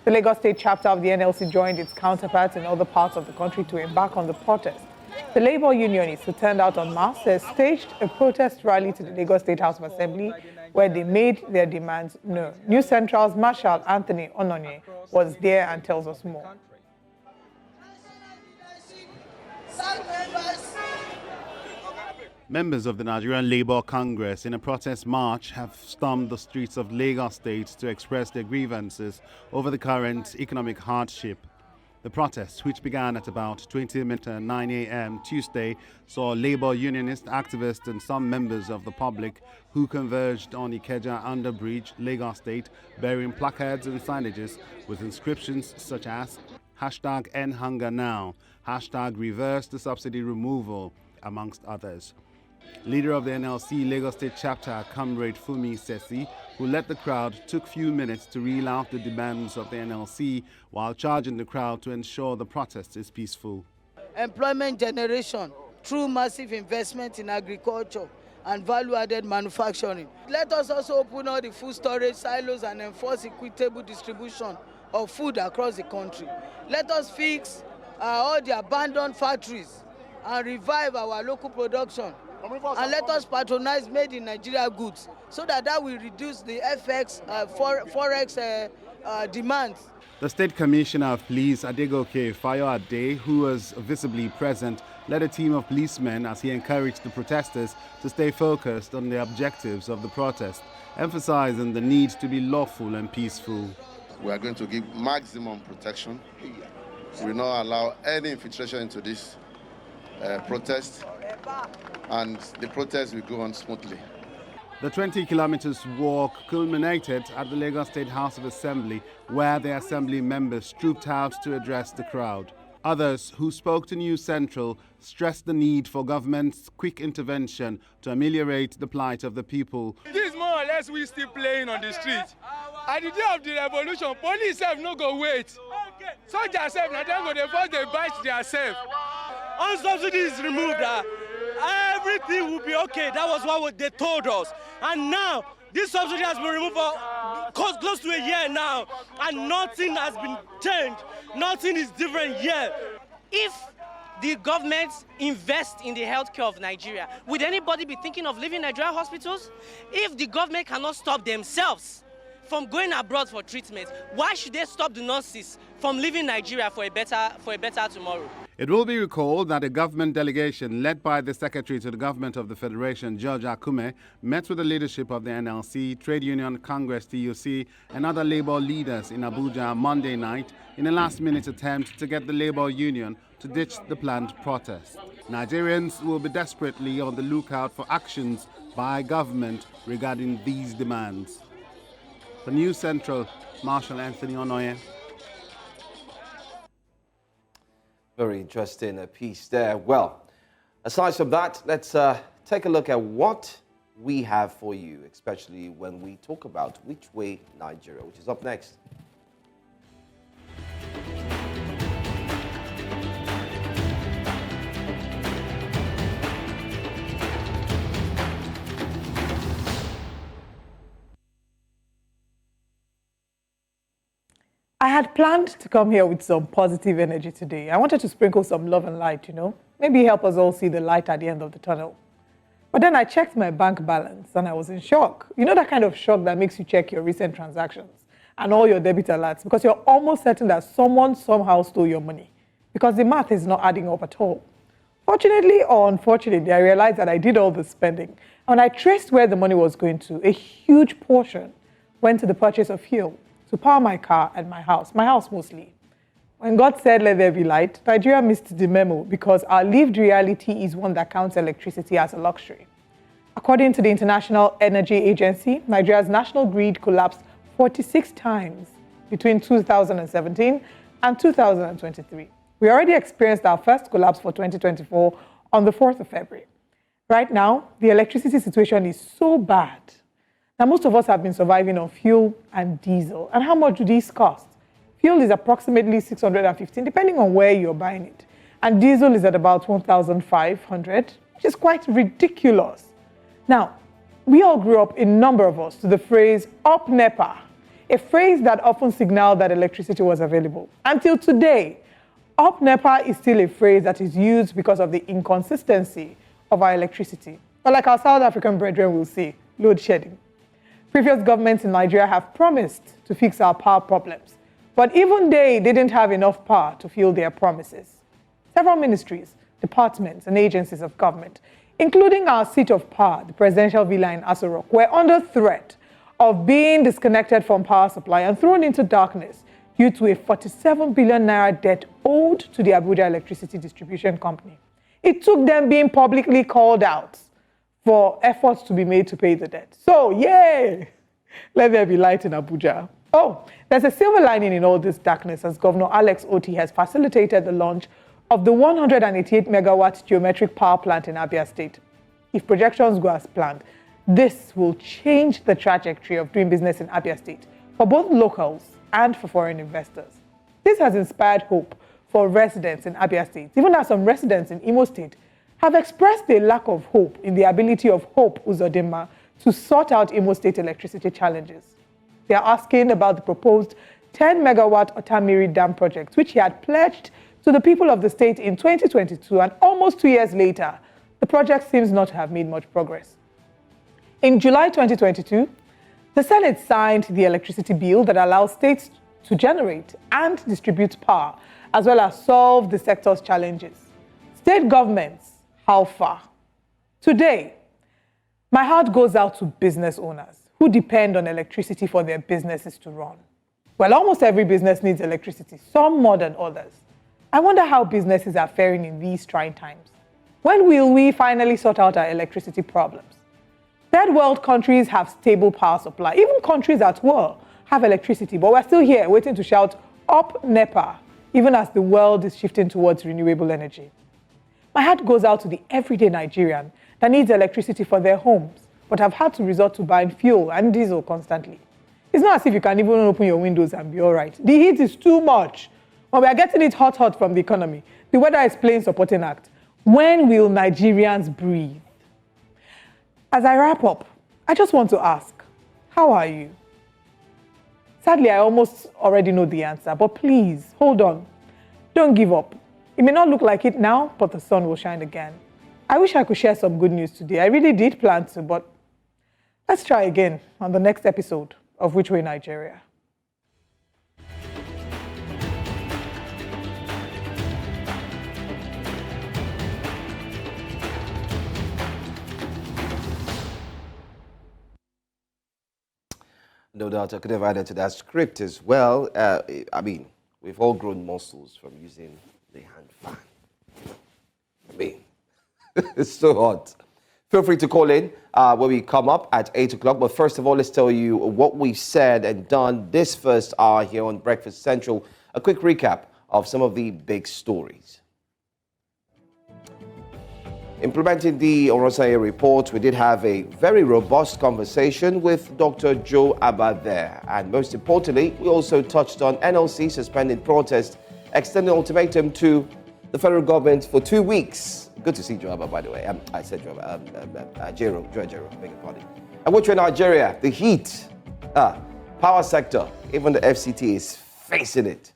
The Lagos State chapter of the NLC joined its counterparts in other parts of the country to embark on the protest. The Labour Unionists who turned out en masse staged a protest rally to the Lagos State House of Assembly where they made their demands known. News Central's Marshal Anthony Ononye was there and tells us more. Members of the Nigerian Labour Congress in a protest march have stormed the streets of Lagos State to express their grievances over the current economic hardship. The protest, which began at about 9 a.m. Tuesday, saw Labour unionist activists and some members of the public who converged on Ikeja Underbridge, Lagos State, bearing placards and signages with inscriptions such as #EndHungerNow, #Reverse the Subsidy Removal, amongst others. Leader of the NLC Lagos State chapter, Comrade Femi Sesi, who led the crowd, took few minutes to reel out the demands of the NLC while charging the crowd to ensure the protest is peaceful. Employment generation through massive investment in agriculture and value-added manufacturing. Let us also open all the food storage silos and enforce equitable distribution of food across the country. Let us fix all the abandoned factories and revive our local production. And let us patronize made in Nigeria goods so that will reduce the FX, forex demands. The State Commissioner of Police, Adegoke Fayo-Ade, who was visibly present, led a team of policemen as he encouraged the protesters to stay focused on the objectives of the protest, emphasizing the need to be lawful and peaceful. We are going to give maximum protection. We will not allow any infiltration into this protest, and the protest will go on smoothly. The 20 kilometers walk culminated at the Lagos State House of Assembly, where the Assembly members trooped out to address the crowd. Others who spoke to News Central stressed the need for government's quick intervention to ameliorate the plight of the people. This is more or less we still playing on the street. At the day of the revolution, police have no go wait. Soldiers have not go they first they bite themselves. Once subsidy is removed, everything will be okay. That was what they told us. And now, this subsidy has been removed for close to a year now, and nothing has been changed. Nothing is different yet. If the government invest in the healthcare of Nigeria, would anybody be thinking of leaving Nigerian hospitals? If the government cannot stop themselves from going abroad for treatment, why should they stop the nurses from leaving Nigeria for a better tomorrow? It will be recalled that a government delegation led by the Secretary to the Government of the Federation, George Akume, met with the leadership of the NLC, Trade Union Congress, TUC, and other labor leaders in Abuja Monday night in a last-minute attempt to get the labor union to ditch the planned protest. Nigerians will be desperately on the lookout for actions by government regarding these demands. For News Central, Marshal Anthony Onoye. Very interesting piece there. Well, aside from that, let's take a look at what we have for you, especially when we talk about Which Way Nigeria, which is up next. I had planned to come here with some positive energy today. I wanted to sprinkle some love and light, maybe help us all see the light at the end of the tunnel. But then I checked my bank balance and I was in shock. You know that kind of shock that makes you check your recent transactions and all your debit alerts because you're almost certain that someone somehow stole your money because the math is not adding up at all. Fortunately or unfortunately, I realized that I did all the spending. And I traced where the money was going to. A huge portion went to the purchase of fuel to power my car and my house mostly. When God said, let there be light, Nigeria missed the memo because our lived reality is one that counts electricity as a luxury. According to the International Energy Agency, Nigeria's national grid collapsed 46 times between 2017 and 2023. We already experienced our first collapse for 2024 on the 4th of February. Right now, the electricity situation is so bad. Now, most of us have been surviving on fuel and diesel. And how much do these cost? Fuel is approximately 615, depending on where you're buying it. And diesel is at about 1,500, which is quite ridiculous. Now, we all grew up, a number of us, to the phrase, up NEPA, a phrase that often signaled that electricity was available. Until today, up NEPA is still a phrase that is used because of the inconsistency of our electricity. But like our South African brethren will say, load shedding. Previous governments in Nigeria have promised to fix our power problems, but even they didn't have enough power to fulfill their promises. Several ministries, departments, and agencies of government, including our seat of power, the presidential villa in Aso Rock, were under threat of being disconnected from power supply and thrown into darkness due to a 47 billion naira debt owed to the Abuja Electricity Distribution Company. It took them being publicly called out for efforts to be made to pay the debt. So, yay! Let there be light in Abuja. Oh, there's a silver lining in all this darkness as Governor Alex Oti has facilitated the launch of the 188 megawatt geometric power plant in Abia State. If projections go as planned, this will change the trajectory of doing business in Abia State for both locals and for foreign investors. This has inspired hope for residents in Abia State, even as some residents in Imo State have expressed a lack of hope in the ability of Hope Uzodinma to sort out Imo State electricity challenges. They are asking about the proposed 10 megawatt Otamiri Dam project, which he had pledged to the people of the state in 2022, and almost 2 years later, the project seems not to have made much progress. In July 2022, the Senate signed the electricity bill that allows states to generate and distribute power, as well as solve the sector's challenges. State governments, how far? Today, my heart goes out to business owners who depend on electricity for their businesses to run. Well, almost every business needs electricity, some more than others. I wonder how businesses are faring in these trying times. When will we finally sort out our electricity problems? Third world countries have stable power supply. Even countries at war have electricity, but we're still here waiting to shout up NEPA, even as the world is shifting towards renewable energy. My heart goes out to the everyday Nigerian that needs electricity for their homes, but have had to resort to buying fuel and diesel constantly. It's not as if you can even open your windows and be all right. The heat is too much. But we are getting it hot from the economy. The weather is playing supporting act. When will Nigerians breathe? As I wrap up, I just want to ask, how are you? Sadly, I almost already know the answer, but please, hold on. Don't give up. It may not look like it now, but the sun will shine again. I wish I could share some good news today. I really did plan to, but let's try again on the next episode of Which Way Nigeria. No doubt I could have added to that script as well. I mean, we've all grown muscles from using the hand fan. I mean, it's so hot. Feel free to call in when we come up at 8 o'clock. But first of all, let's tell you what we've said and done this first hour here on Breakfast Central. A quick recap of some of the big stories. Implementing the Oronsaye Report, we did have a very robust conversation with Dr. Joe Abba there. And most importantly, we also touched on NLC suspending protest, extending ultimatum to the federal government for 2 weeks. Good to see Joe Abba, by the way. I said Joe Abba, Joe Jero, beg your pardon. And which in Nigeria, the heat, power sector, even the FCT is facing it.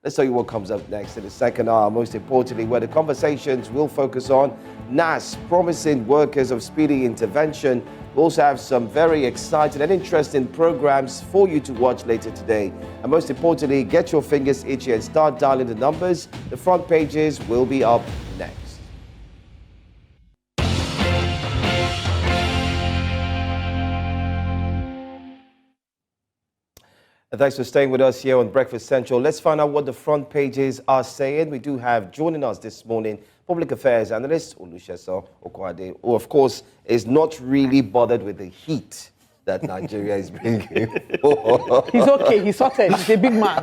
Let's tell you what comes up next in the second hour. Most importantly, where the conversations will focus on NAS promising workers of speedy intervention. We'll also have some very exciting and interesting programs for you to watch later today. And most importantly, get your fingers itchy and start dialing the numbers. The front pages will be up next. Thanks for staying with us here on Breakfast Central. Let's find out what the front pages are saying. We do have joining us this morning, public affairs analyst Olusegun Okwade, who of course is not really bothered with the heat that Nigeria is bringing. He's okay. He's sorted. He's a big man.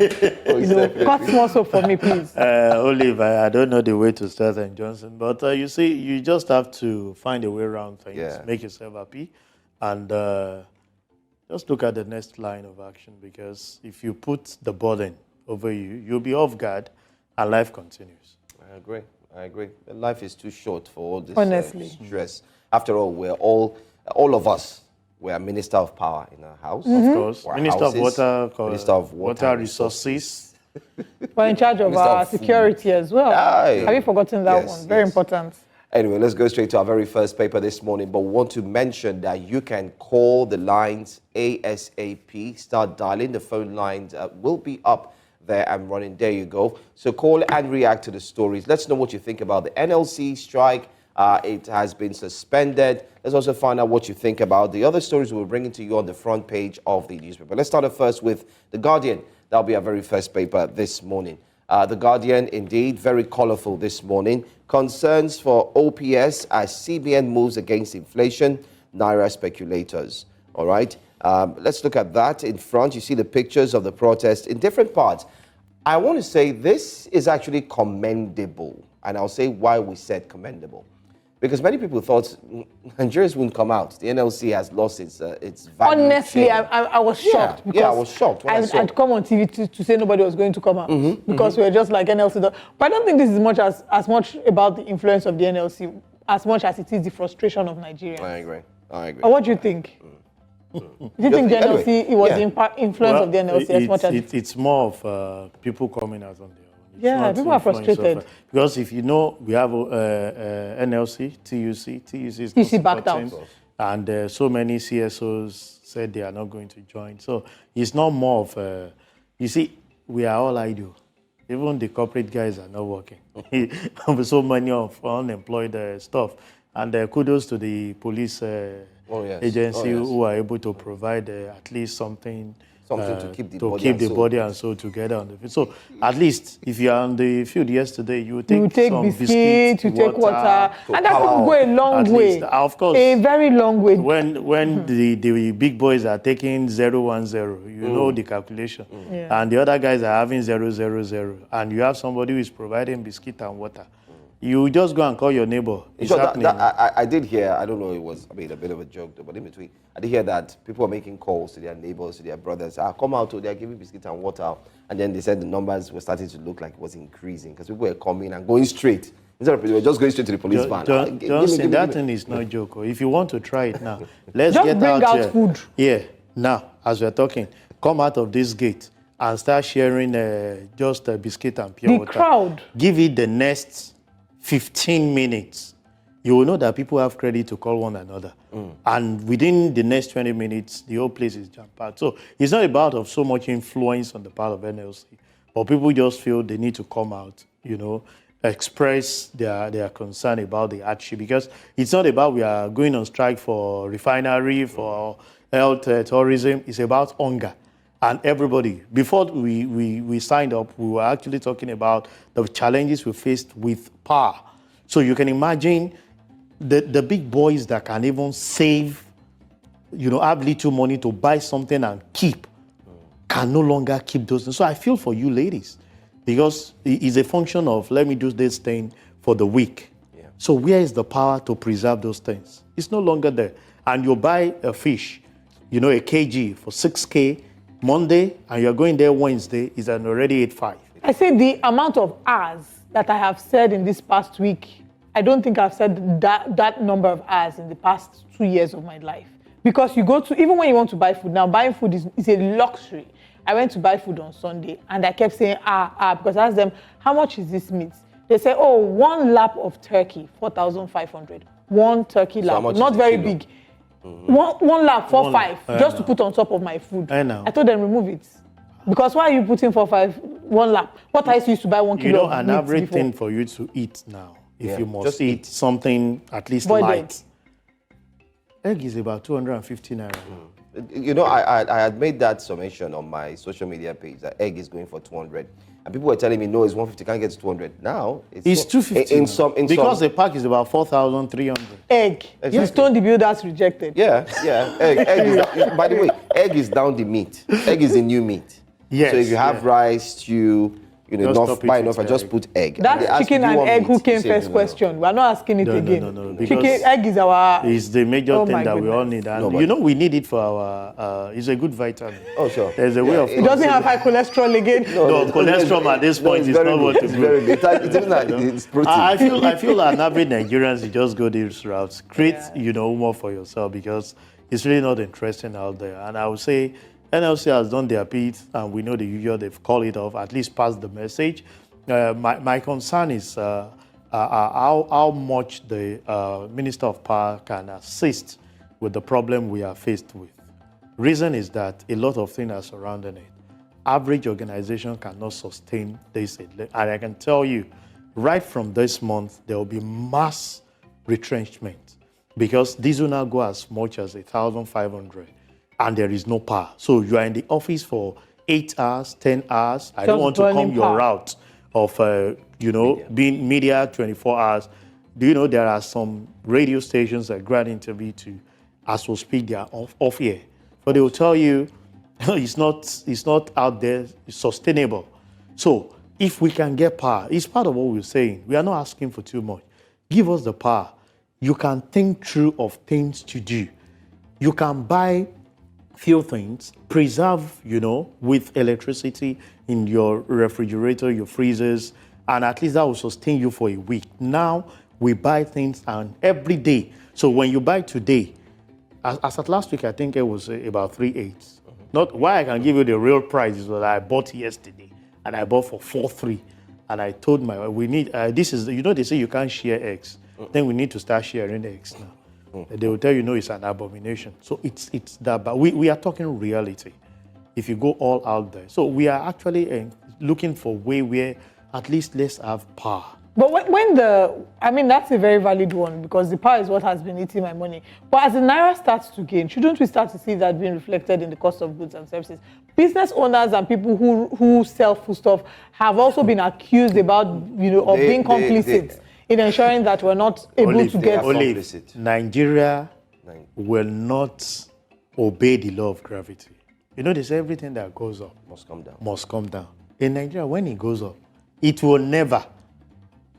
Cut more soap for me, please. Olive, I don't know the way to start and Johnson, but you see, you just have to find a way around things, make yourself happy, and just look at the next line of action, because if you put the burden over you, you'll be off guard and life continues. I agree. Life is too short for all this stress. After all, we're all of us, we're Minister of Power in our house. Of course. Minister of Water Resources. We're in charge of our security as well. Have you forgotten that one? Very important. Anyway, let's go straight to our very first paper this morning. But we want to mention that you can call the lines ASAP. Start dialing. The phone lines will be up there and running. There you go. So call and react to the stories. Let's know what you think about the NLC strike. It has been suspended. Let's also find out what you think about the other stories we're bringing to you on the front page of the newspaper. Let's start off first with The Guardian. That'll be our very first paper this morning. The Guardian, indeed, very colorful this morning. Concerns for OPS as CBN moves against inflation, Naira speculators. All right, let's look at that in front. You see the pictures of the protest in different parts. I want to say this is actually commendable, and I'll say why we said commendable. Because many people thought Nigerians wouldn't come out. The NLC has lost its value. Honestly, I was shocked. I was shocked. I'd come on TV to say nobody was going to come out because we were just like NLC. But I don't think this is as much about the influence of the NLC as much as it is the frustration of Nigerians. I agree. Or what do you think? Do you think the NLC, it was the influence of the NLC as much as... It's more of people coming out on their own. People are frustrated. Because if you know, we have NLC, TUC is TUC backed out. And so many CSOs said they are not going to join. So it's not more of you see, we are all idle. Even the corporate guys are not working. So many of unemployed staff. And kudos to the police agency who are able to provide at least something to keep the body and soul together on the field. So at least if you are on the field yesterday, you take some biscuits, you take water, and that could go a long way. Least, of course, a very long way. When the big boys are taking 0-1-0, you know the calculation, and the other guys are having 0-0-0, and you have somebody who is providing biscuit and water. You just go and call your neighbor. It's happening. I did hear, I don't know, it was a bit of a joke, though, but in between, I did hear that people are making calls to their neighbors, to their brothers. Come out, they're giving biscuits and water. And then they said the numbers were starting to look like it was increasing because people were coming and going straight. Instead of people just going straight to the police van. Johnson, that thing is not a joke. If you want to try it now, let's just get bring out food. Yeah, now, as we're talking, come out of this gate and start sharing just a biscuit and pure water. The crowd. Give it the next 15 minutes, you will know that people have credit to call one another. And within the next 20 minutes, the whole place is jam-packed. So it's not about of so much influence on the part of NLC, but people just feel they need to come out, express their concern about the hardship. Because it's not about we are going on strike for refinery, for health, tourism. It's about hunger. And everybody, before we signed up, we were actually talking about the challenges we faced with power. So you can imagine the big boys that can even save, have little money to buy something and keep, can no longer keep those things. So I feel for you ladies, because it's a function of, let me do this thing for the week. Yeah. So where is the power to preserve those things? It's no longer there. And you buy a fish, a kg for 6K Monday, and you're going there Wednesday, is an already 8.5. I say the amount of hours that I have said in this past week, I don't think I've said that number of hours in the past 2 years of my life. Because you go to, even when you want to buy food, now buying food is a luxury. I went to buy food on Sunday and I kept saying, because I asked them, how much is this meat? They say, one lap of turkey, 4,500. One turkey lap, not very big. One lap, 4,500, just to put on top of my food. I know. I told them, remove it. Because why are you putting 4,500, one lap? What I used to buy 1 kilo of meat an average before. thing for you to eat now, if you must eat something at least light. Egg is about 250 naira. I had made that summation on my social media page that egg is going for 200. And people were telling me, no, it's 150, can't get to 200. Now, it's 250. Because the pack is about 4,300. Egg. Exactly. The stone the builders rejected. Yeah. Egg is down, by the way, egg is down the meat. Egg is the new meat. Yes. So if you have rice, stew, buy enough, I just put egg. That's chicken and egg who came first question. We're not asking it again. No. Chicken, egg is our... It's the major thing that we all need. And we need it for our... it's a good vitamin. Oh, sure. There's a way of... It doesn't have high cholesterol again. No, cholesterol at this point is not what it's very good. It's protein. I feel an average Nigerians, you just go these routes. Create, more for yourself, because it's really not interesting out there. And I would say... NLC has done their bit, and we know the usual, they've called it off, at least passed the message. My concern is how much the Minister of Power can assist with the problem we are faced with. Reason is that a lot of things are surrounding it. Average organization cannot sustain this. And I can tell you, right from this month, there will be mass retrenchment, because these will now go as much as 1,500. And there is no power. So you are in the office for 8 hours, 10 hours. I don't want to come your route of, being media 24 hours. Do you know there are some radio stations that grant interview to, as we speak, they are off air. But they will tell you it's not out there, it's sustainable. So if we can get power, it's part of what we're saying. We are not asking for too much. Give us the power. You can think through of things to do. You can buy few things, preserve, with electricity in your refrigerator, your freezers, and at least that will sustain you for a week. Now, we buy things and every day. So when you buy today, as at last week, I think it was about 3.8. Not why I can give you the real price is what I bought yesterday, and I bought for 4.3. And I told my wife, we need, this is, they say you can't share eggs. Then we need to start sharing eggs now. They will tell you, no, it's an abomination. So it's that, but we are talking reality. If you go all out there. So we are actually looking for a way where at least let's have power. But that's a very valid one, because the power is what has been eating my money. But as the Naira starts to gain, shouldn't we start to see that being reflected in the cost of goods and services? Business owners and people who sell foodstuff have also been accused of being complicit in ensuring that we're not able to get... Nigeria will not obey the law of gravity. They say everything that goes up must come down. In Nigeria, when it goes up, it will never.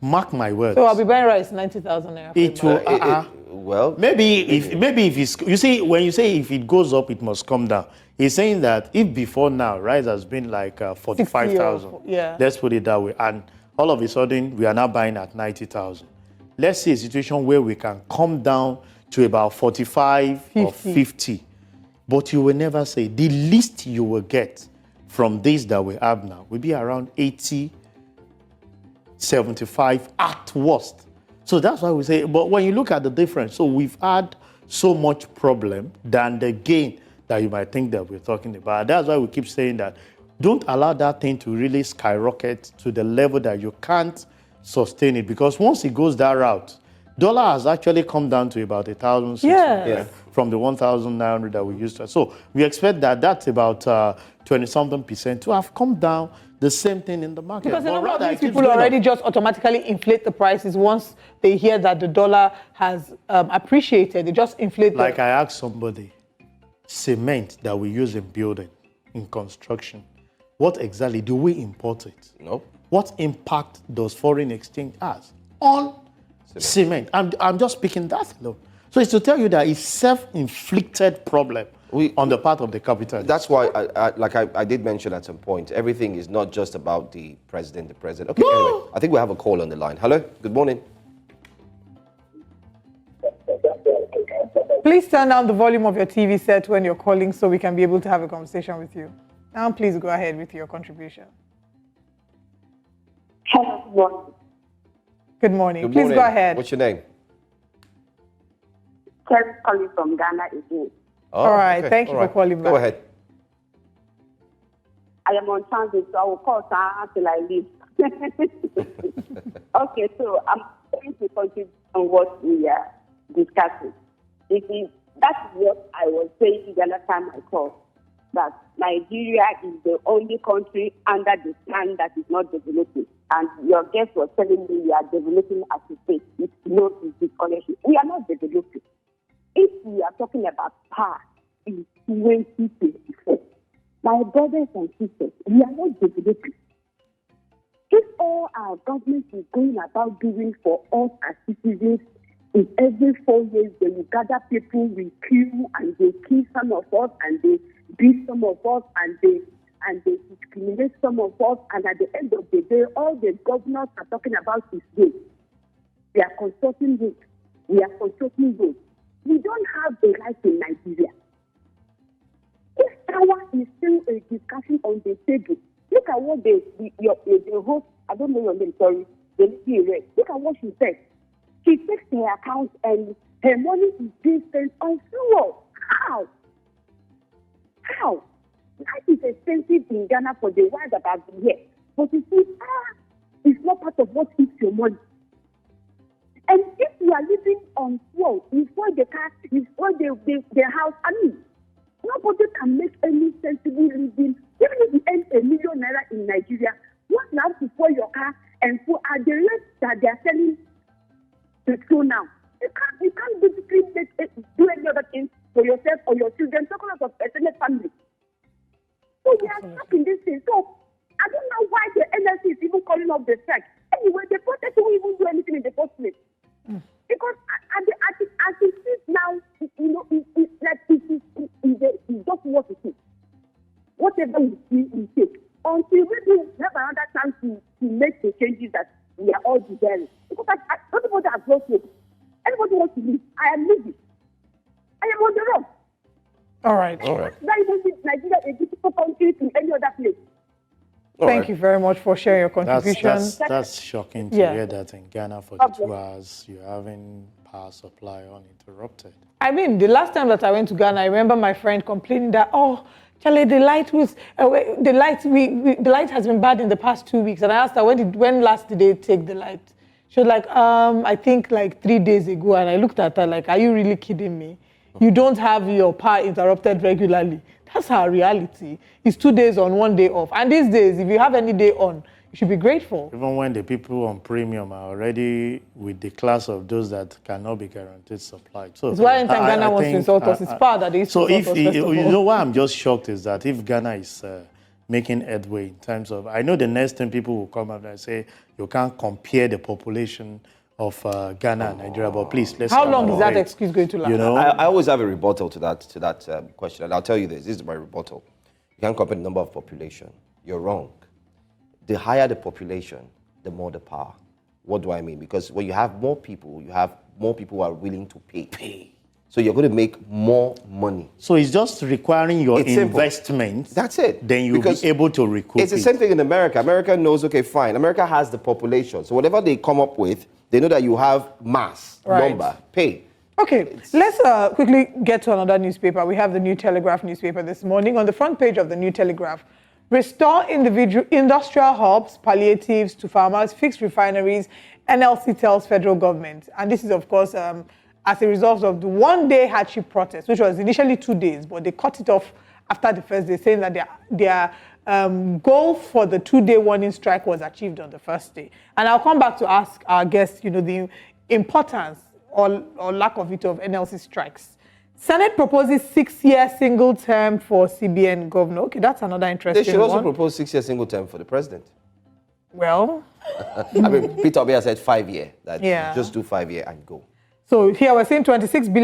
Mark my words. So I'll be buying rice 90,000 naira. It will. Well, maybe if it's, you see, when you say if it goes up, it must come down. He's saying that if before now rice has been like 45,000, let's put it that way, and all of a sudden we are now buying at 90,000. Let's see a situation where we can come down to about 45 or 50. But you will never say the least you will get from this that we have now will be around 80, 75 at worst. So that's why we say, but when you look at the difference, so we've had so much problem than the gain that you might think that we're talking about. That's why we keep saying that don't allow that thing to really skyrocket to the level that you can't sustain it, because once it goes that route, Dollar has actually come down to about 1,600 from the 1,900 that we used to. So we expect that that's about 20-something% to have come down. The same thing in the market. Because a number of these people already just automatically inflate the prices once they hear that the dollar has appreciated. They just inflate. Like I asked somebody, cement that we use in building, in construction, what exactly do we import it? No. What impact does foreign exchange has on cement? I'm just speaking that alone. So it's to tell you that it's self-inflicted problem on the part of the capitalist. That's why, I did mention at some point, everything is not just about the president. Okay, anyway, I think we have a call on the line. Hello, good morning. Please turn down the volume of your TV set when you're calling so we can be able to have a conversation with you. Now, please go ahead with your contribution. Hello. Good morning. Good Please morning. go ahead. What's your name? Terry calling from Ghana again. Oh, all right. okay. Thank you for calling back. Go ahead. I am on transit, so I will call until I leave. Okay, so I'm going to contribute on what we are discussing. That's what I was saying the other time I called, that Nigeria is the only country under the plan that is not developing. And your guest was telling me we are developing as a state. It's not this connection. We are not developing. If we are talking about power in 2024, my brothers and sisters, we are not developing. If all our government is going about doing for us as citizens, in every 4 years they will gather people, we kill, and they kill some of us, and they beat some of us, and they discriminate some of us, and at the end of the day, all the governors are talking about is this. They are consulting this. We are consulting this. We don't have a right in Nigeria. This power is still a discussion on the table. Look at what the host, I don't know your name, sorry, the lady read. Look at what she said. She takes her account and her money is being spent on fuel. How? Life is expensive in Ghana for the ones that have been here. But you see, it's not part of what eats your money. And if you are living on fuel, you spoil the car, you spoil the house. I mean, nobody can make any sensible living. Even if you earn $1 million in Nigeria, what you have to spoil your car and for at the rate that they are selling petrol now. You can't basically do any other thing for yourself or your children, talking about extended family. So we are stuck in this thing. So I don't know why the NLC is even calling off the strike. Anyway, the protest won't even do anything in the first place. Because as it is now, it's just what it is. Whatever we see, we take. Until we have another chance to make the changes that we are all desiring. Because everybody has lost hope. Everybody wants to leave. I am leaving. I am on the road. All right. That even makes Nigeria a difficult country to any other place. Thank you very much for sharing your contribution. That's shocking to hear that in Ghana for the 2 hours you're having power supply uninterrupted. I mean, the last time that I went to Ghana, I remember my friend complaining that, Charlie, the light has been bad in the past 2 weeks. And I asked her, when last did they take the light? She was like, I think like 3 days ago. And I looked at her like, are you really kidding me? You don't have your power interrupted regularly. That's our reality. It's 2 days on, 1 day off. And these days, if you have any day on, you should be grateful. Even when the people on premium are already with the class of those that cannot be guaranteed supply. So it's why anytime Ghana wants to insult us, it's power that they used to insult us. So you know why I'm just shocked is that if Ghana is making headway in terms of, I know the next thing people will come up and say, you can't compare the population of Ghana and Nigeria, but please, let's. How long is that excuse going to last? You know, I always have a rebuttal to that question, and I'll tell you this. This is my rebuttal. You can't compare the number of population. You're wrong. The higher the population, the more the power. What do I mean? Because when you have more people, who are willing to pay. So you're going to make more money. So it's just requiring your investment. That's it. Then you'll be able to recoup It's the same thing in America. America knows, okay, fine. America has the population. So whatever they come up with, they know that you have mass, number, pay. Okay, let's quickly get to another newspaper. We have the New Telegraph newspaper this morning. On the front page of the New Telegraph, restore individual industrial hubs, palliatives to farmers, fix refineries, NLC tells federal government. And this is, of course, as a result of the one-day hardship protest, which was initially 2 days, but they cut it off after the first day, saying that their goal for the 2-day warning strike was achieved on the first day. And I'll come back to ask our guests, the importance or lack of it of NLC strikes. Senate proposes 6-year single term for CBN governor. Okay, that's another interesting one. They should also propose 6-year single term for the president. Well, I mean, Peter Obi has said 5-year. That yeah. Just do 5-year and go. So here we're saying $26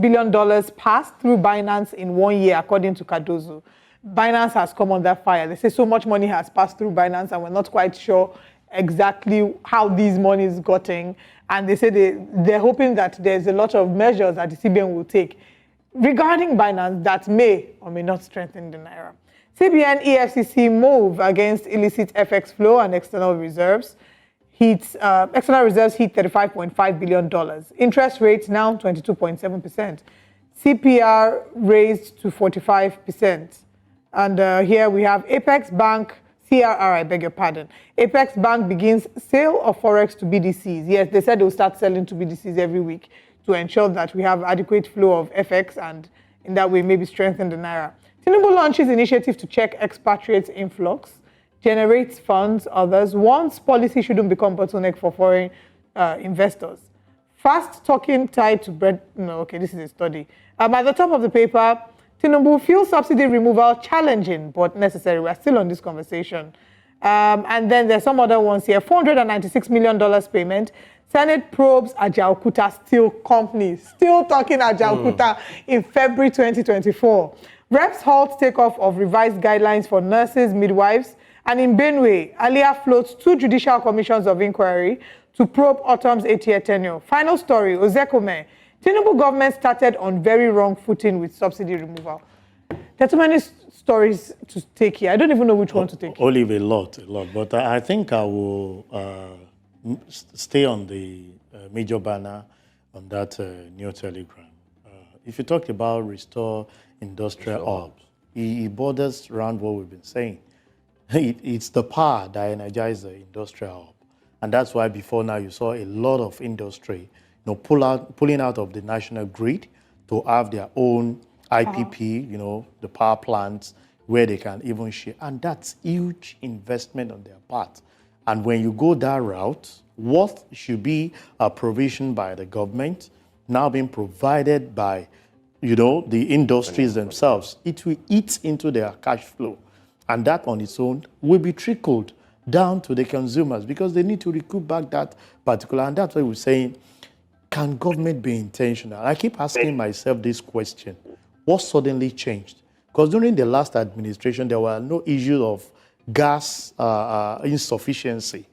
billion passed through Binance in 1 year, according to Cardozo. Binance has come under fire. They say so much money has passed through Binance, and we're not quite sure exactly how these monies got in. And they say they're hoping that there's a lot of measures that the CBN will take regarding Binance that may or may not strengthen the Naira. CBN EFCC move against illicit FX flow and external reserves. External reserves hit $35.5 billion. Interest rates now 22.7%. CPR raised to 45%. And here we have Apex Bank, CRR, I beg your pardon. Apex Bank begins sale of Forex to BDCs. Yes, they said they'll start selling to BDCs every week to ensure that we have adequate flow of FX and in that way maybe strengthen the Naira. Tinubu launches initiative to check expatriates influx, generates funds, others. Once policy shouldn't become bottleneck for foreign investors. Fast talking tied to bread. No, okay, this is a study. At the top of the paper, Tinubu fuel subsidy removal challenging but necessary. We're still on this conversation. And then there's some other ones here. $496 million payment. Senate probes Ajaokuta Steel Company. Still talking Ajaokuta in February 2024. Reps halt takeoff of revised guidelines for nurses, midwives. And in Benue, Alia floats 2 judicial commissions of inquiry to probe Autumn's 8-year tenure. Final story, Ozekome. Tinubu government started on very wrong footing with subsidy removal. There are too many stories to take here. I don't even know which one to take. Olive, a lot. But I think I will stay on the major banner on that new telegram. If you talk about restore industrial hubs, it borders around what we've been saying. It's the power that energizes the industrial hub. And that's why before now you saw a lot of industry pulling out of the national grid to have their own IPP, the power plants where they can even share. And that's huge investment on their part. And when you go that route, what should be a provision by the government now being provided by, the industries themselves, it will eat into their cash flow. And that on its own will be trickled down to the consumers because they need to recoup back that particular. And that's why we're saying, can government be intentional? I keep asking myself this question. What suddenly changed? Because during the last administration, there were no issues of gas insufficiency.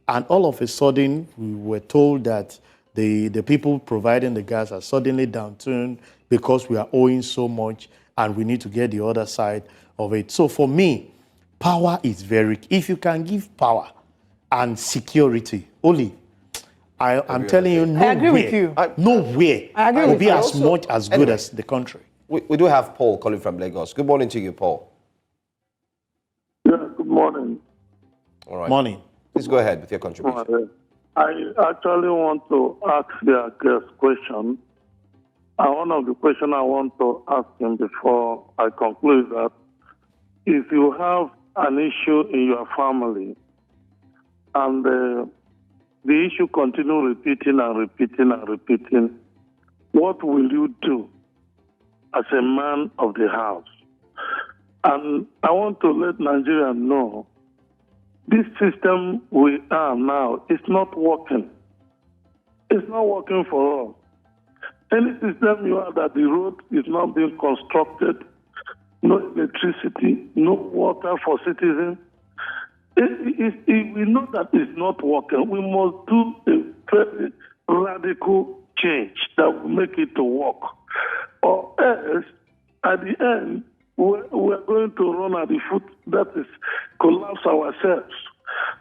And all of a sudden, we were told that the people providing the gas are suddenly downturned because we are owing so much and we need to get the other side of it. So for me, power is very... If you can give power and security, only... I'm telling you, nowhere, I agree with you. Nowhere will be as much as good as the country. We do have Paul calling from Lagos. Good morning to you, Paul. Yeah, good morning. All right. Morning. Please go ahead with your contribution. I actually want to ask the guest question. And one of the questions I want to ask him before I conclude that if you have an issue in your family and the issue continue repeating and repeating and repeating, what will you do as a man of the house? And I want to let Nigerians know this system we are now is not working. It's not working for us. Any system you have that the road is not being constructed, no electricity, no water for citizens, we know that it's not working. We must do a very radical change that will make it to work. Or else, at the end, we're going to run at the foot, that is, collapse ourselves.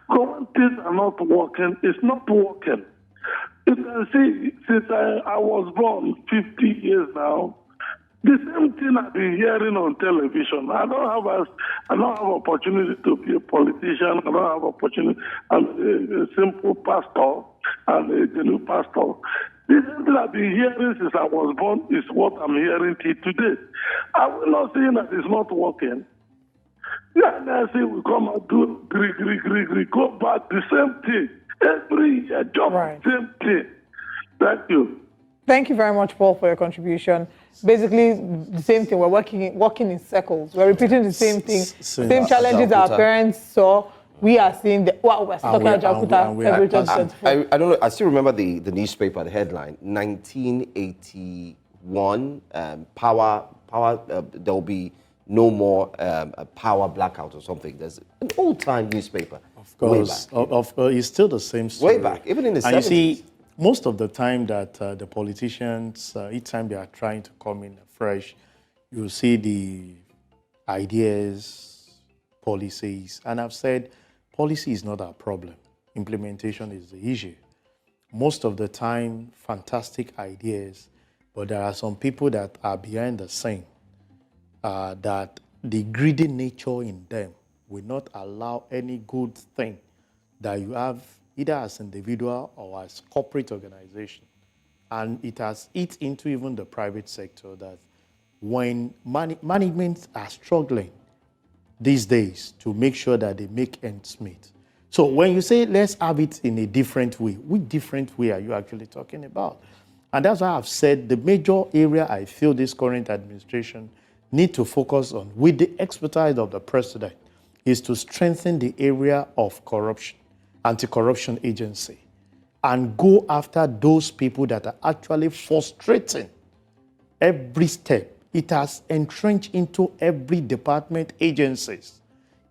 Because when things are not working, it's not working. You can see, since I was born 50 years now, The same thing I've been hearing on television. I don't have opportunity to be a politician. I don't have opportunity. I'm a simple pastor and a new pastor. The same thing I've been hearing since I was born is what I'm hearing till today. I'm not saying that it's not working. Yeah, and I say we come and do go back the same thing every year, just the same thing. Thank you. Thank you very much, Paul, for your contribution. Basically, the same thing. We're working in circles. We're repeating the same thing. Same challenges our parents saw. We are seeing the we're talking about Jakarta every 2024. I don't know. I still remember the newspaper, the headline, 1981. Power. There will be no more power blackout or something. There's an old-time newspaper. Of course, it's still the same story. Way back, even in the 70s. You see, most of the time that the politicians, each time they are trying to come in fresh, you see the ideas, policies. And I've said, policy is not our problem. Implementation is the issue. Most of the time, fantastic ideas, but there are some people that are behind the scene that the greedy nature in them will not allow any good thing that you have either as individual or as corporate organization. And it has eaten into even the private sector that when management are struggling these days to make sure that they make ends meet. So when you say, let's have it in a different way, which different way are you actually talking about? And that's why I've said the major area I feel this current administration need to focus on, with the expertise of the president, is to strengthen the area of corruption, anti-corruption agency, and go after those people that are actually frustrating every step. It has entrenched into every department, agencies.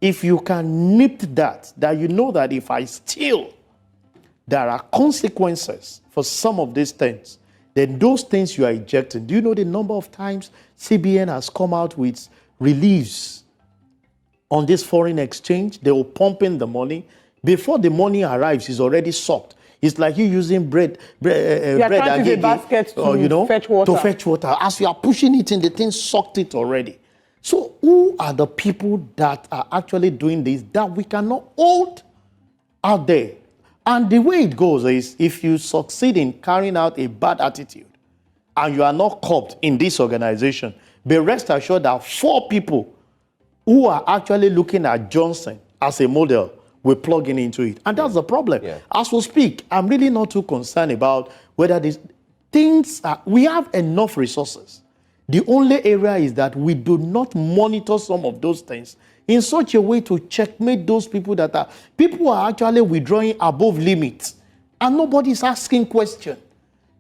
If you can nip that you know that if I steal, there are consequences for some of these things, then those things you are ejecting. Do you know the number of times CBN has come out with reliefs on this foreign exchange? They will pump in the money. Before the money arrives, it's already sucked. It's like you using bread trying to get baskets to fetch water. To fetch water. As you are pushing it in, the thing sucked it already. So who are the people that are actually doing this that we cannot hold out there? And the way it goes is, if you succeed in carrying out a bad attitude and you are not curbed in this organization, be rest assured that 4 people who are actually looking at Johnson as a model will plug into it. And that's the problem. Yeah. As we speak, I'm really not too concerned about whether these things are, we have enough resources. The only area is that we do not monitor some of those things in such a way to checkmate those people people are actually withdrawing above limits and nobody's asking questions.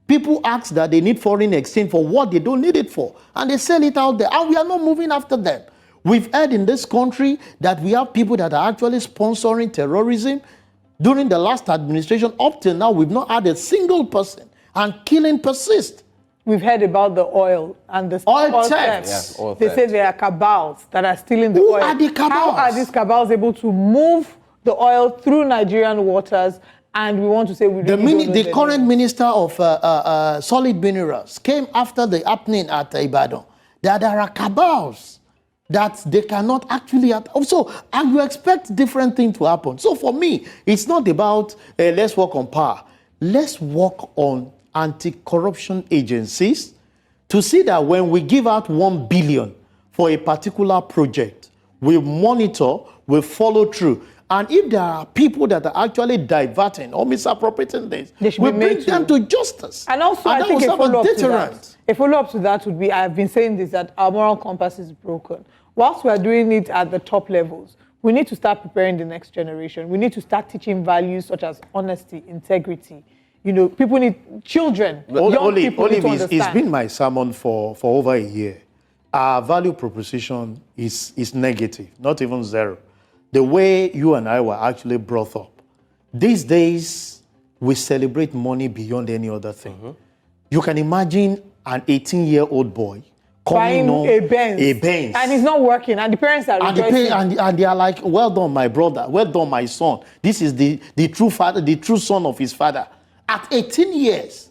People ask that they need foreign exchange for what they don't need it for, and they sell it out there, and we are not moving after them. We've heard in this country that we have people that are actually sponsoring terrorism. During the last administration, up till now, we've not had a single person, and killing persists. We've heard about the oil and the oil theft. Yes, oil theft. They say there are cabals that are stealing the oil. Who are the cabals? How are these cabals able to move the oil through Nigerian waters? And we want to say the current minister of solid minerals came after the happening at Ibadan. There are cabals that they cannot actually also, and you expect different things to happen. So for me, it's not about let's work on power. Let's work on anti-corruption agencies to see that when we give out 1 billion for a particular project, we monitor, we follow through. And if there are people that are actually diverting or misappropriating this, we bring them to justice. And also, I think a follow-up to that would be, I've been saying this, that our moral compass is broken. Whilst we are doing it at the top levels, we need to start preparing the next generation. We need to start teaching values such as honesty, integrity. You know, people need, children, young people need to understand. It's been my sermon for over a year. Our value proposition is negative, not even zero. The way you and I were actually brought up. These days, we celebrate money beyond any other thing. Mm-hmm. You can imagine an 18-year-old boy buying a Benz. And he's not working, and the parents are rejoicing. And they are like, well done, my brother, well done, my son. This is the true father, the true son of his father. At 18 years.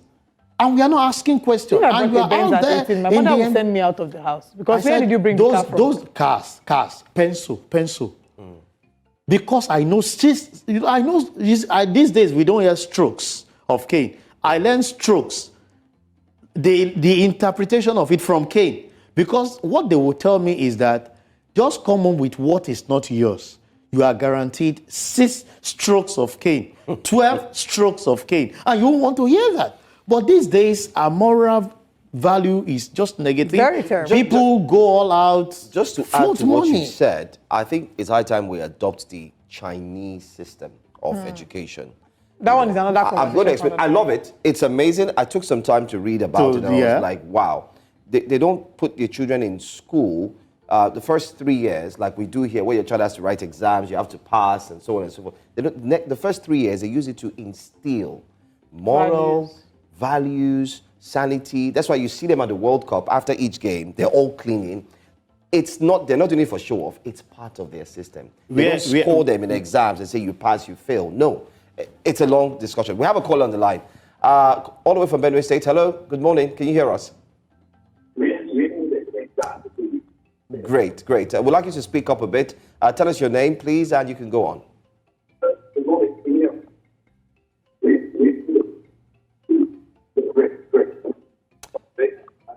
And we are not asking questions. If I And brought we a are Benz out at there 18, my in mother the would send me out of the house. Because where said, did you bring those, the car from? Those cars, pencil. Because I know these days we don't hear strokes of Cain. I learned strokes, the interpretation of it from Cain. Because what they will tell me is that just come home with what is not yours. You are guaranteed 6 strokes of Cain, 12 strokes of Cain. And you won't want to hear that. But these days, our moral value is just negative. Very terrible. People go all out. Just to add float to what money. you said, I think it's high time we adopt the Chinese system of education. That one is another conversation. I'm going to explain. I love it. It's amazing. I took some time to read about it. And I was like, wow. They don't put your children in school the first 3 years, like we do here, where your child has to write exams, you have to pass, and so on and so forth. The first 3 years, they use it to instill moral values, sanity. That's why you see them at the World Cup after each game, they're all cleaning. They're not doing it for show off. It's part of their system. They don't score them in exams and say you pass, you fail. No, it's a long discussion. We have a call on the line. All the way from Benue State. Hello, good morning. Can you hear us? Great. We'd like you to speak up a bit. Tell us your name, please, and you can go on.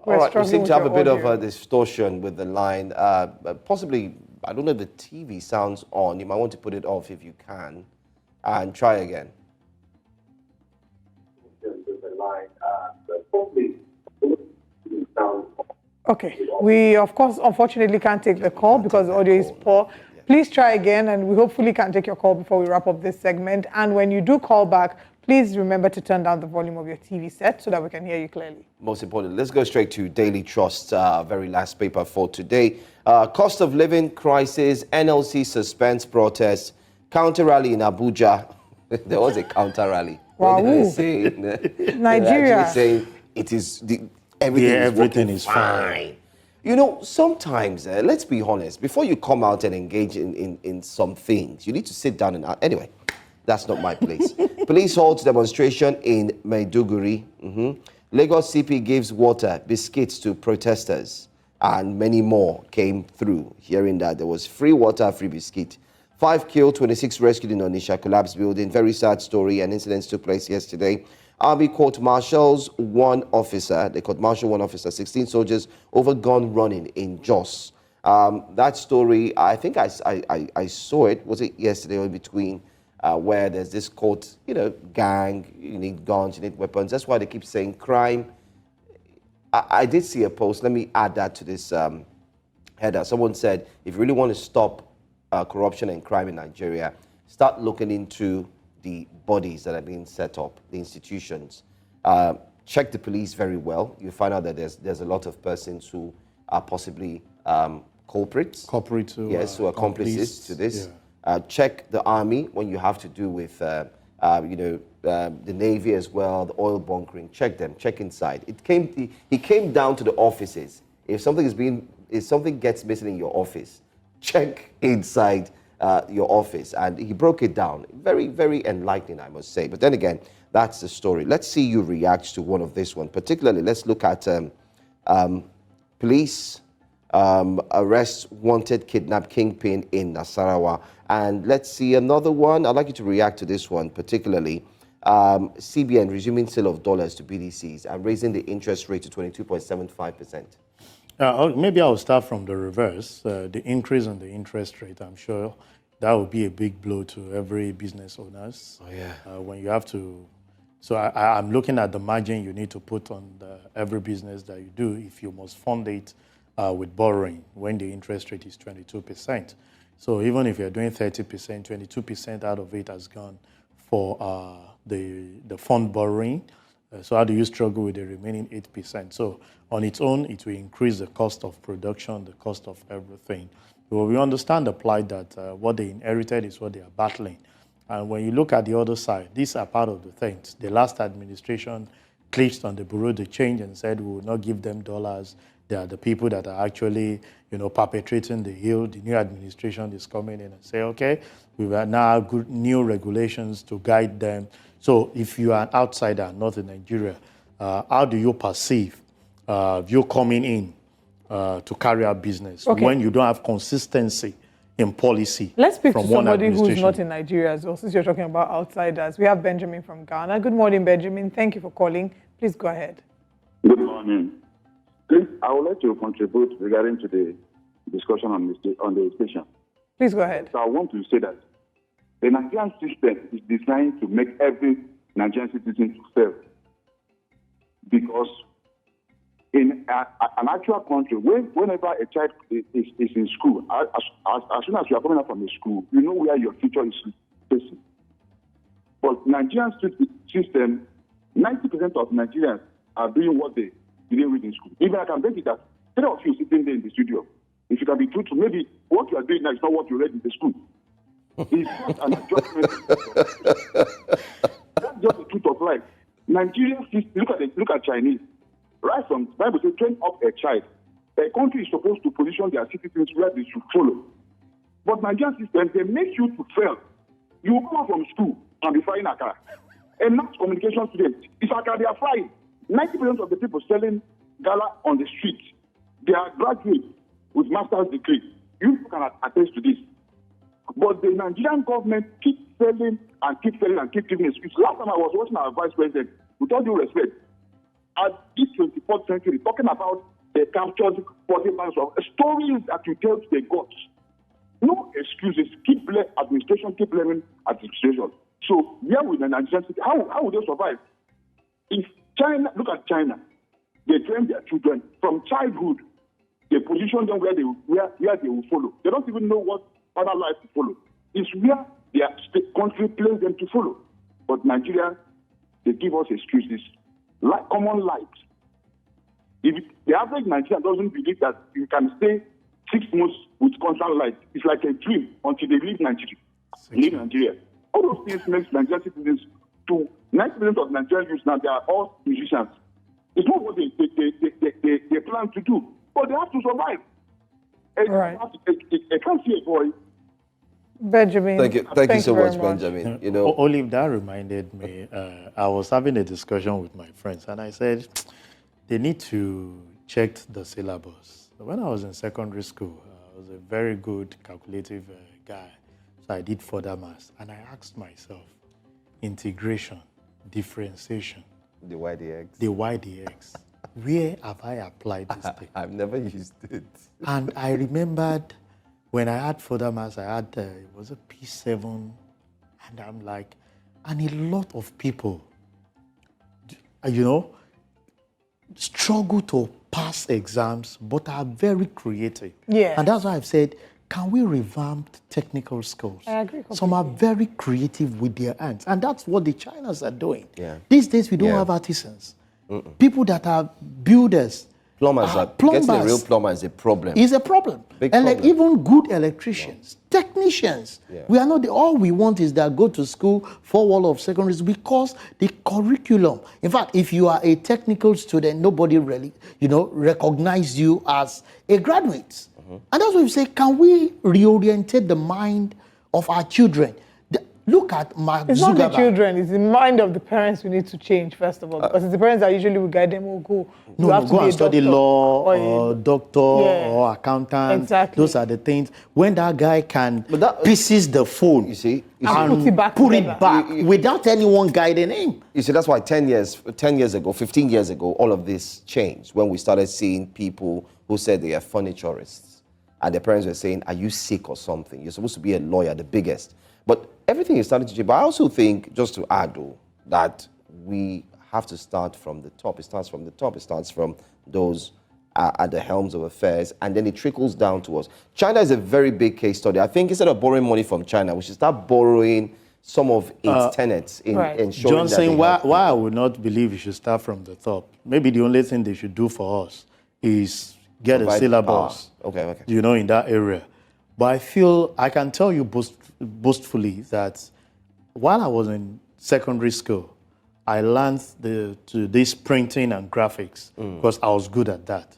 All right, we seem to have a bit of a distortion with the line. Possibly, I don't know if the TV sounds on. You might want to put it off if you can, and try again. Okay, we of course unfortunately can't take the call because the audio is poor. Please try again and we hopefully can take your call before we wrap up this segment. And when you do call back, please remember to turn down the volume of your TV set so that we can hear you clearly. Most important, let's go straight to Daily Trust's very last paper for today. Cost of living crisis, NLC suspends protests, counter rally in Abuja. There was a counter rally. Wow. Nigeria saying it is everything is fine. You know, sometimes, let's be honest, before you come out and engage in some things, you need to sit down and... Anyway, that's not my place. Police halt demonstration in Maiduguri. Lagos CP gives water, biscuits to protesters, and many more came through, hearing that there was free water, free biscuit. 5 killed, 26 rescued in Onisha collapsed building. Very sad story, and incidents took place yesterday. Army court-martials one officer. They court-martialed one officer, 16 soldiers over gun running in Jos. That story, I think I saw it. Was it yesterday or in between? Where there's this court, gang. You need guns, you need weapons. That's why they keep saying crime. I did see a post. Let me add that to this header. Someone said, if you really want to stop corruption and crime in Nigeria, start looking into the bodies that are being set up, the institutions. Check the police very well. You find out that there's a lot of persons who are possibly culprits. Culprits who are accomplices to this. Yeah. Check the army when you have to do with the Navy as well, the oil bunkering. Check them. Check inside. He came down to the offices. If something gets missing in your office, check inside your office. And he broke it down. Very, very enlightening, I must say. But then again, that's the story. Let's see you react to one of this one. Particularly, let's look at police arrest wanted kidnap kingpin in Nasarawa. And let's see another one. I'd like you to react to this one, particularly. CBN resuming sale of dollars to BDCs and raising the interest rate to 22.75%. Maybe I'll start from the reverse. The increase in the interest rate, I'm sure that will be a big blow to every business owners. Oh, yeah. When you have to... So I'm looking at the margin you need to put on every business that you do if you must fund it with borrowing when the interest rate is 22%. So even if you're doing 30%, 22% out of it has gone for the fund borrowing. So how do you struggle with the remaining 8%? So on its own, it will increase the cost of production, the cost of everything. Well, we understand the plight that what they inherited is what they are battling. And when you look at the other side, these are part of the things. The last administration clinched on the Bureau de Change and said we will not give them dollars. They are the people that are actually, perpetrating the ill. The new administration is coming in and say, okay, we have now new regulations to guide them. So if you are an outsider, not in Nigeria, how do you perceive you coming in to carry out business when you don't have consistency in policy? Let's speak from to one somebody who's administration? not in Nigeria as well, since you're talking about outsiders. We have Benjamin from Ghana. Good morning, Benjamin. Thank you for calling. Please go ahead. Good morning. Please, I would like to contribute regarding to the discussion on the station. Please go ahead. So I want to say that the Nigerian system is designed to make every Nigerian citizen to fail. Because in an actual country, whenever a child is in school, as soon as you are coming out from the school, you know where your future is facing. But Nigerian system, 90% of Nigerians are doing what they didn't read in school. Even I can bet you that 3 of you sitting there in the studio, if you can be truthful, maybe what you are doing now is not what you read in the school. It's just an adjustment. That's just the truth of life. Nigerians, look at Chinese. Right from the Bible says, train up a child. A country is supposed to position their citizens where they should follow. But Nigerian system, they make you to fail. You will come out from school and be flying a car. And mass communication students, it's a car they are flying. 90% of the people selling gala on the street, they are graduates with master's degree. You can attest to this. But the Nigerian government keeps selling and keep selling and keep giving excuses. Last time I was watching our vice president, with all due respect, at this 24th century, talking about the captured 40 months of stories that you tell to the gods. No excuses. Keep administration, keep blaming administration. So here with the Nigerian city, how will they survive? If China, look at China, they train their children from childhood. They position them where they will follow. They don't even know what other life to follow. It's where their state country plays them to follow. But Nigeria, they give us excuses. Like common light. If the average Nigerian doesn't believe that you can stay 6 months with constant light, it's like a dream until they leave Nigeria. All those things make Nigerian citizens to 90% of Nigerian youth now, they are all musicians. It's not what they plan to do, but they have to survive. Right. I can't see a boy. Benjamin. Thank you so much, Benjamin. You know, Olive, that reminded me, I was having a discussion with my friends and I said, they need to check the syllabus. When I was in secondary school, I was a very good calculative guy. So I did further maths and I asked myself, integration, differentiation. The Y, the X. The Y, the X. Where have I applied this thing? I've never used it. And I remembered when I had further maths, I had, it was a P7, and I'm like, and a lot of people, struggle to pass exams, but are very creative. Yeah. And that's why I've said, can we revamp technical skills? I agree completely. Some are very creative with their hands, and that's what the Chinas are doing. Yeah. These days, we don't have artisans. People that are builders. Plumbers. Getting a real plumber is a problem. Is a problem. And like even good electricians, technicians. Yeah. We are not all we want is that go to school, 4 walls of secondaries, because the curriculum. In fact, if you are a technical student, nobody really, recognize you as a graduate. And that's why we say, can we reorientate the mind of our children? Look at Mark It's Zuckerberg. not the children, it's the mind of the parents we need to change, first of all. Because it's the parents that usually will guide them, go and study law, or doctor, or accountant. Exactly. Those are the things. When that guy can pieces the phone, and put it back without anyone guiding him. You see, that's why 10 years ago, 15 years ago, all of this changed when we started seeing people who said they are furniturists. And their parents were saying, are you sick or something? You're supposed to be a lawyer, the biggest. But everything is starting to change. But I also think, just to add, though, that we have to start from the top. It starts from the top. It starts from those at the helms of affairs, and then it trickles down to us. China is a very big case study. I think instead of borrowing money from China, we should start borrowing some of its tenets in ensuring John saying why I would not believe you should start from the top. Maybe the only thing they should do for us is get a syllabus, in that area. But I feel I can tell you boastfully that while I was in secondary school, I learned this printing and graphics because I was good at that.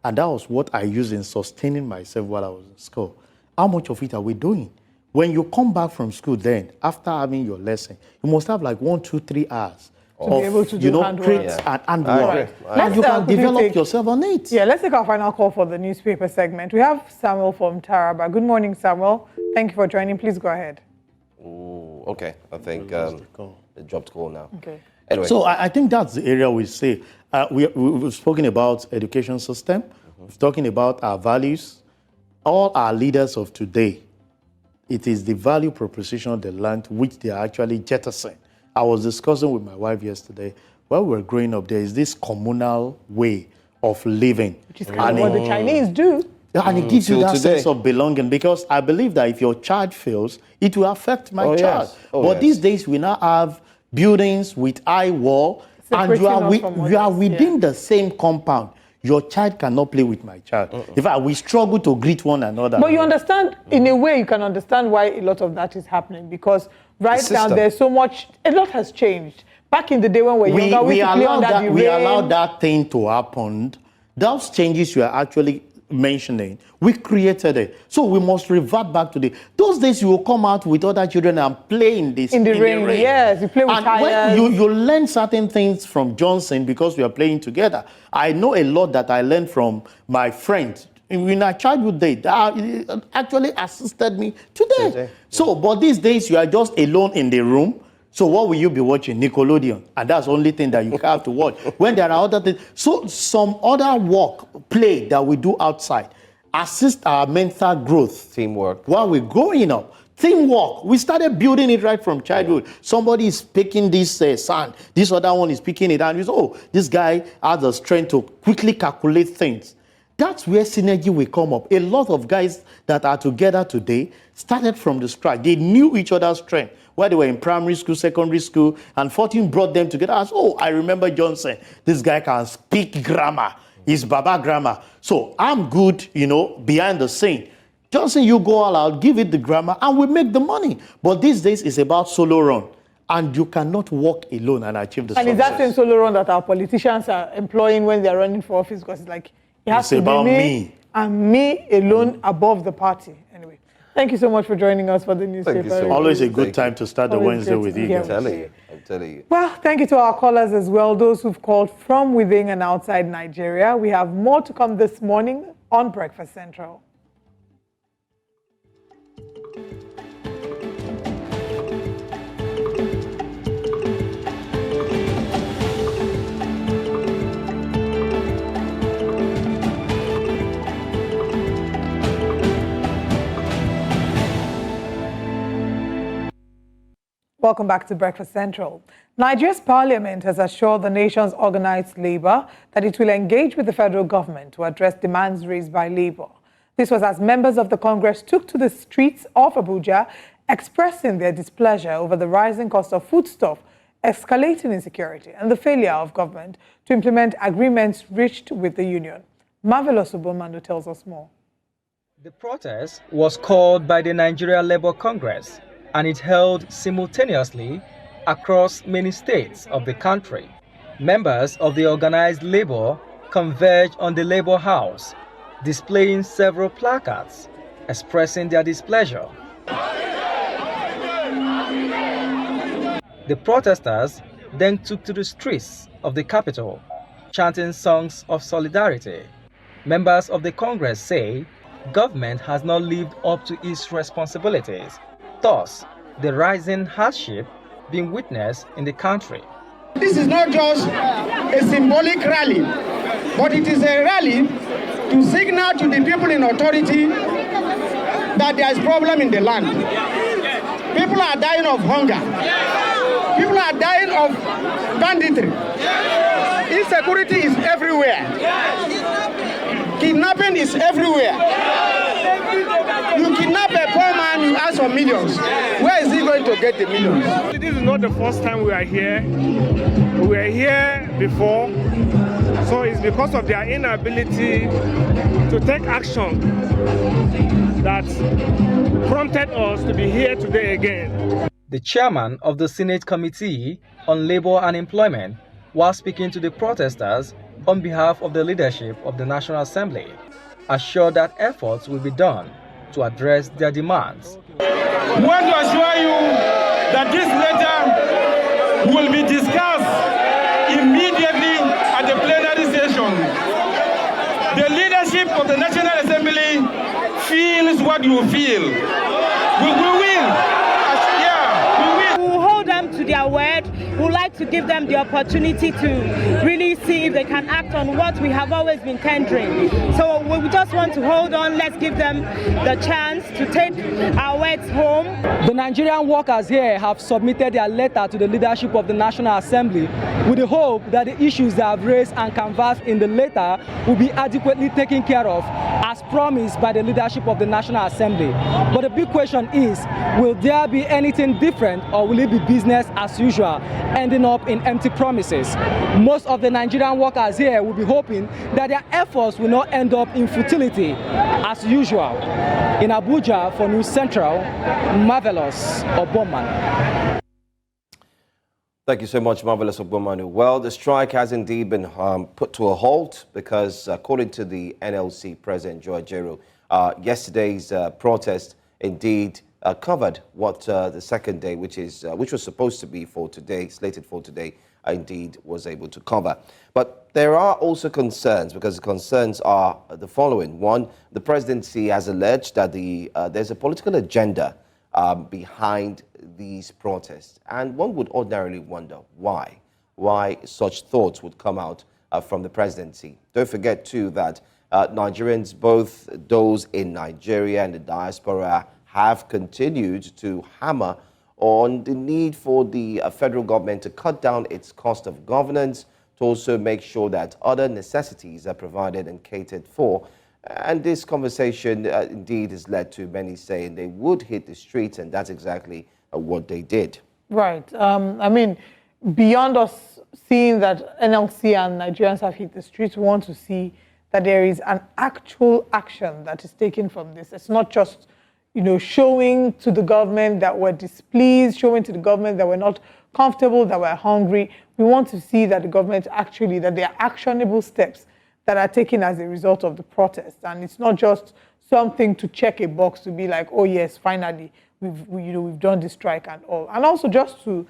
And that was what I used in sustaining myself while I was in school. How much of it are we doing? When you come back from school then, after having your lesson, you must have like 1, 2, 3 hours to be able to do handwork. crates and handwork. And you can develop yourself on it. Yeah, let's take our final call for the newspaper segment. We have Samuel from Taraba. Good morning, Samuel. Thank you for joining. Please go ahead. Ooh, okay. I think they dropped call now. Okay. Anyway. So I think that's the area we say. We've spoken about education system. We're talking about our values. All our leaders of today, it is the value proposition of the land which they are actually jettisoning. I was discussing with my wife yesterday, while we were growing up, there is this communal way of living. Which is kind of what the Chinese do. And it gives you that sense of belonging, because I believe that if your child fails, it will affect my child. Yes. But these days, we now have buildings with high wall, and you are within the same compound. Your child cannot play with my child. In fact, we struggle to greet one another. But you understand, in a way, you can understand why a lot of that is happening, because right now there's so much, a lot has changed. Back in the day when we were younger, we allowed that thing to happen. Those changes you are actually mentioning, we created it. So we must revert back to those days. You will come out with other children and play in the rain. Yes, you play with tires. You learn certain things from Johnson because we are playing together. I know a lot that I learned from my friends in our childhood day that actually assisted me today. So, but these days you are just alone in the room. So what will you be watching? Nickelodeon. And that's the only thing that you have to watch. When there are other things. So some other work, play that we do outside, assist our mental growth. Teamwork. While we're growing up. Teamwork. We started building it right from childhood. Somebody is picking this sand. This other one is picking it. And you say, oh, this guy has the strength to quickly calculate things. That's where synergy will come up. A lot of guys that are together today started from the scratch. They knew each other's strength. While they were in primary school, secondary school, and fortune brought them together. As, oh, I remember Johnson. This guy can speak grammar. He's Baba grammar. So I'm good, behind the scene. Johnson, you go all out, give it the grammar, and we make the money. But these days, it's about solo run. And you cannot walk alone and achieve the success. And it's that same solo run that our politicians are employing when they're running for office, because it's like, it has to be me and me alone above the party. Anyway. Thank you so much for joining us for the newspaper. So always a good time to start the Wednesday with you guys. I'm telling you. Well, thank you to our callers as well, those who've called from within and outside Nigeria. We have more to come this morning on Breakfast Central. Welcome back to Breakfast Central. Nigeria's parliament has assured the nation's organized labor that it will engage with the federal government to address demands raised by labor. This was as members of the Congress took to the streets of Abuja, expressing their displeasure over the rising cost of foodstuff, escalating insecurity, and the failure of government to implement agreements reached with the union. Marvelous Ubomando tells us more. The protest was called by the Nigeria Labour Congress, and it held simultaneously across many states of the country. Members of the organized labor converged on the Labour House, displaying several placards expressing their displeasure. The protesters then took to the streets of the capital, chanting songs of solidarity. Members of the Congress say government has not lived up to its responsibilities. Thus, the rising hardship being witnessed in the country. This is not just a symbolic rally, but it is a rally to signal to the people in authority that there is problem in the land. People are dying of hunger. People are dying of banditry. Insecurity is everywhere. Kidnapping is everywhere. You kidnap a poor man, you ask for millions. Where is he going to get the millions? This is not the first time we are here. We were here before. So it's because of their inability to take action that prompted us to be here today again. The chairman of the Senate Committee on Labor and Employment, while speaking to the protesters on behalf of the leadership of the National Assembly, assured that efforts will be done to address their demands. We want to assure you that this letter will be discussed at the plenary session. The leadership of the National Assembly feels what you feel. We will win. We will hold them to their word. We would like to give them the opportunity to really see if they can act on what we have always been tendering. So we just want to hold on. Let's give them the chance to take our words home. The Nigerian workers here have submitted their letter to the leadership of the National Assembly with the hope that the issues they have raised and canvassed in the letter will be adequately taken care of as promised by the leadership of the National Assembly. But the big question is, will there be anything different or will it be business as usual, ending up in empty promises? Most of the Nigerian workers here will be hoping that their efforts will not end up in futility as usual. In Abuja for News Central, Marvelous Oboman. Thank you so much, Marvelous Ogbomanu. Well, the strike has indeed been put to a halt because, according to the NLC President Joe Ajaero, yesterday's protest indeed covered what the second day, which was supposed to be for today, slated for today, indeed was able to cover. But there are also concerns, because the concerns are the following. One, the presidency has alleged that there's a political agenda behind these protests. And one would ordinarily wonder why such thoughts would come out from the presidency. Don't forget, too, that Nigerians, both those in Nigeria and the diaspora, have continued to hammer on the need for the federal government to cut down its cost of governance, to also make sure that other necessities are provided and catered for. And this conversation indeed has led to many saying they would hit the streets, and that's exactly what they did. Right. I mean, beyond us seeing that NLC and Nigerians have hit the streets, we want to see that there is an actual action that is taken from this. It's not just, showing to the government that we're displeased, showing to the government that we're not comfortable, that we're hungry. We want to see that the government actually, that there are actionable steps that are taken as a result of the protest. And it's not just something to check a box to be like, oh yes, finally, we've done this strike and all. And also just to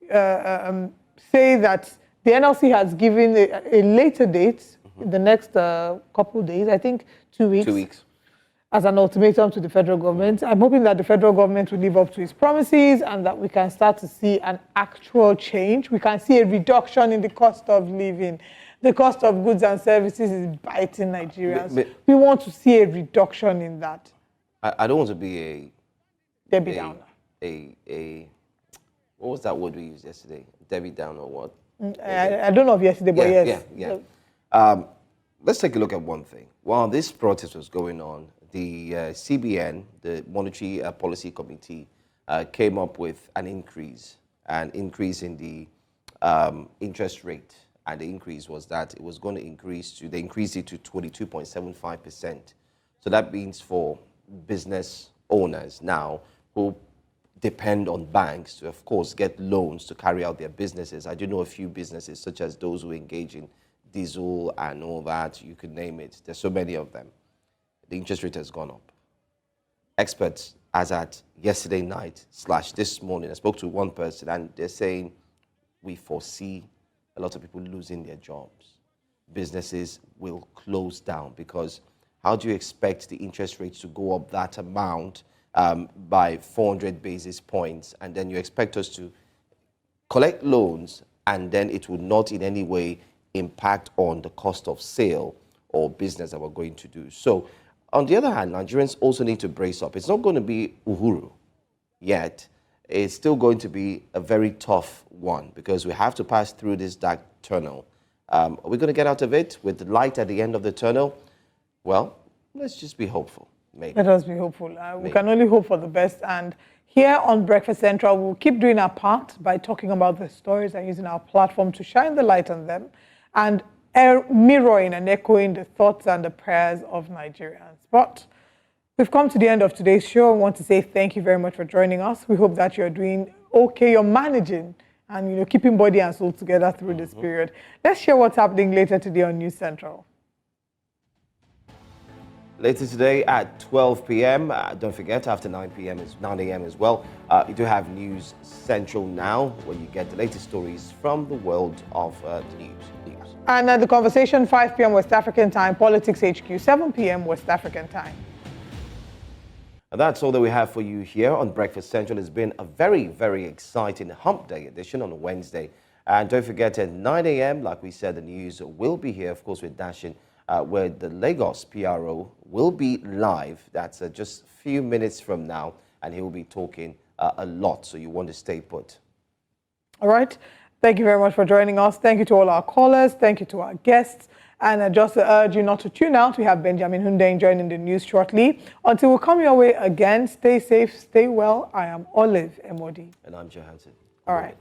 say that the NLC has given a later date, the next couple of days, I think 2 weeks. 2 weeks. As an ultimatum to the federal government. I'm hoping that the federal government will live up to its promises and that we can start to see an actual change. We can see a reduction in the cost of living. The cost of goods and services is biting Nigerians. We want to see a reduction in that. I don't want to be a Debbie Downer. What was that word we used yesterday? Debbie Downer or what? I don't know of yesterday, but yes. Yeah. Let's take a look at one thing. While this protest was going on, the CBN, the Monetary Policy Committee, came up with an increase in the interest rate. And the increase was that it was going to they increased it to 22.75%. So that means for business owners now who depend on banks to, of course, get loans to carry out their businesses. I do know a few businesses, such as those who engage in diesel and all that, you could name it. There's so many of them. The interest rate has gone up. Experts, as at yesterday night / this morning, I spoke to one person and they're saying we foresee a lot of people losing their jobs. Businesses will close down because how do you expect the interest rates to go up that amount by 400 basis points, and then you expect us to collect loans and then it will not in any way impact on the cost of sale or business that we're going to do. So on the other hand, Nigerians also need to brace up. It's not going to be Uhuru yet. It's still going to be a very tough one because we have to pass through this dark tunnel. Are we going to get out of it with the light at the end of the tunnel? Well, let's just be hopeful. Maybe. Let us be hopeful. We can only hope for the best. And here on Breakfast Central, we'll keep doing our part by talking about the stories and using our platform to shine the light on them and mirroring and echoing the thoughts and the prayers of Nigerians. But we've come to the end of today's show. I want to say thank you very much for joining us. We hope that you're doing okay, you're managing and keeping body and soul together through this period. Let's share what's happening later today on News Central. Later today at 12 p.m., don't forget, after 9 a.m. as well, you do have News Central Now, where you get the latest stories from the world of the news. And the conversation, 5 p.m. West African time, Politics HQ, 7 p.m. West African time. And that's all that we have for you here on Breakfast Central. It's been a very, very exciting Hump Day edition on Wednesday. And don't forget, at 9 a.m., like we said, the news will be here, of course, with Dashin, where the Lagos PRO will be live. That's just a few minutes from now, and he will be talking a lot, so you want to stay put. All right. Thank you very much for joining us. Thank you to all our callers. Thank you to our guests. And just to urge you not to tune out, we have Benjamin Hundein joining the news shortly. Until we come your way again, stay safe, stay well. I am Olive Emodi. And I'm Johansson. All right.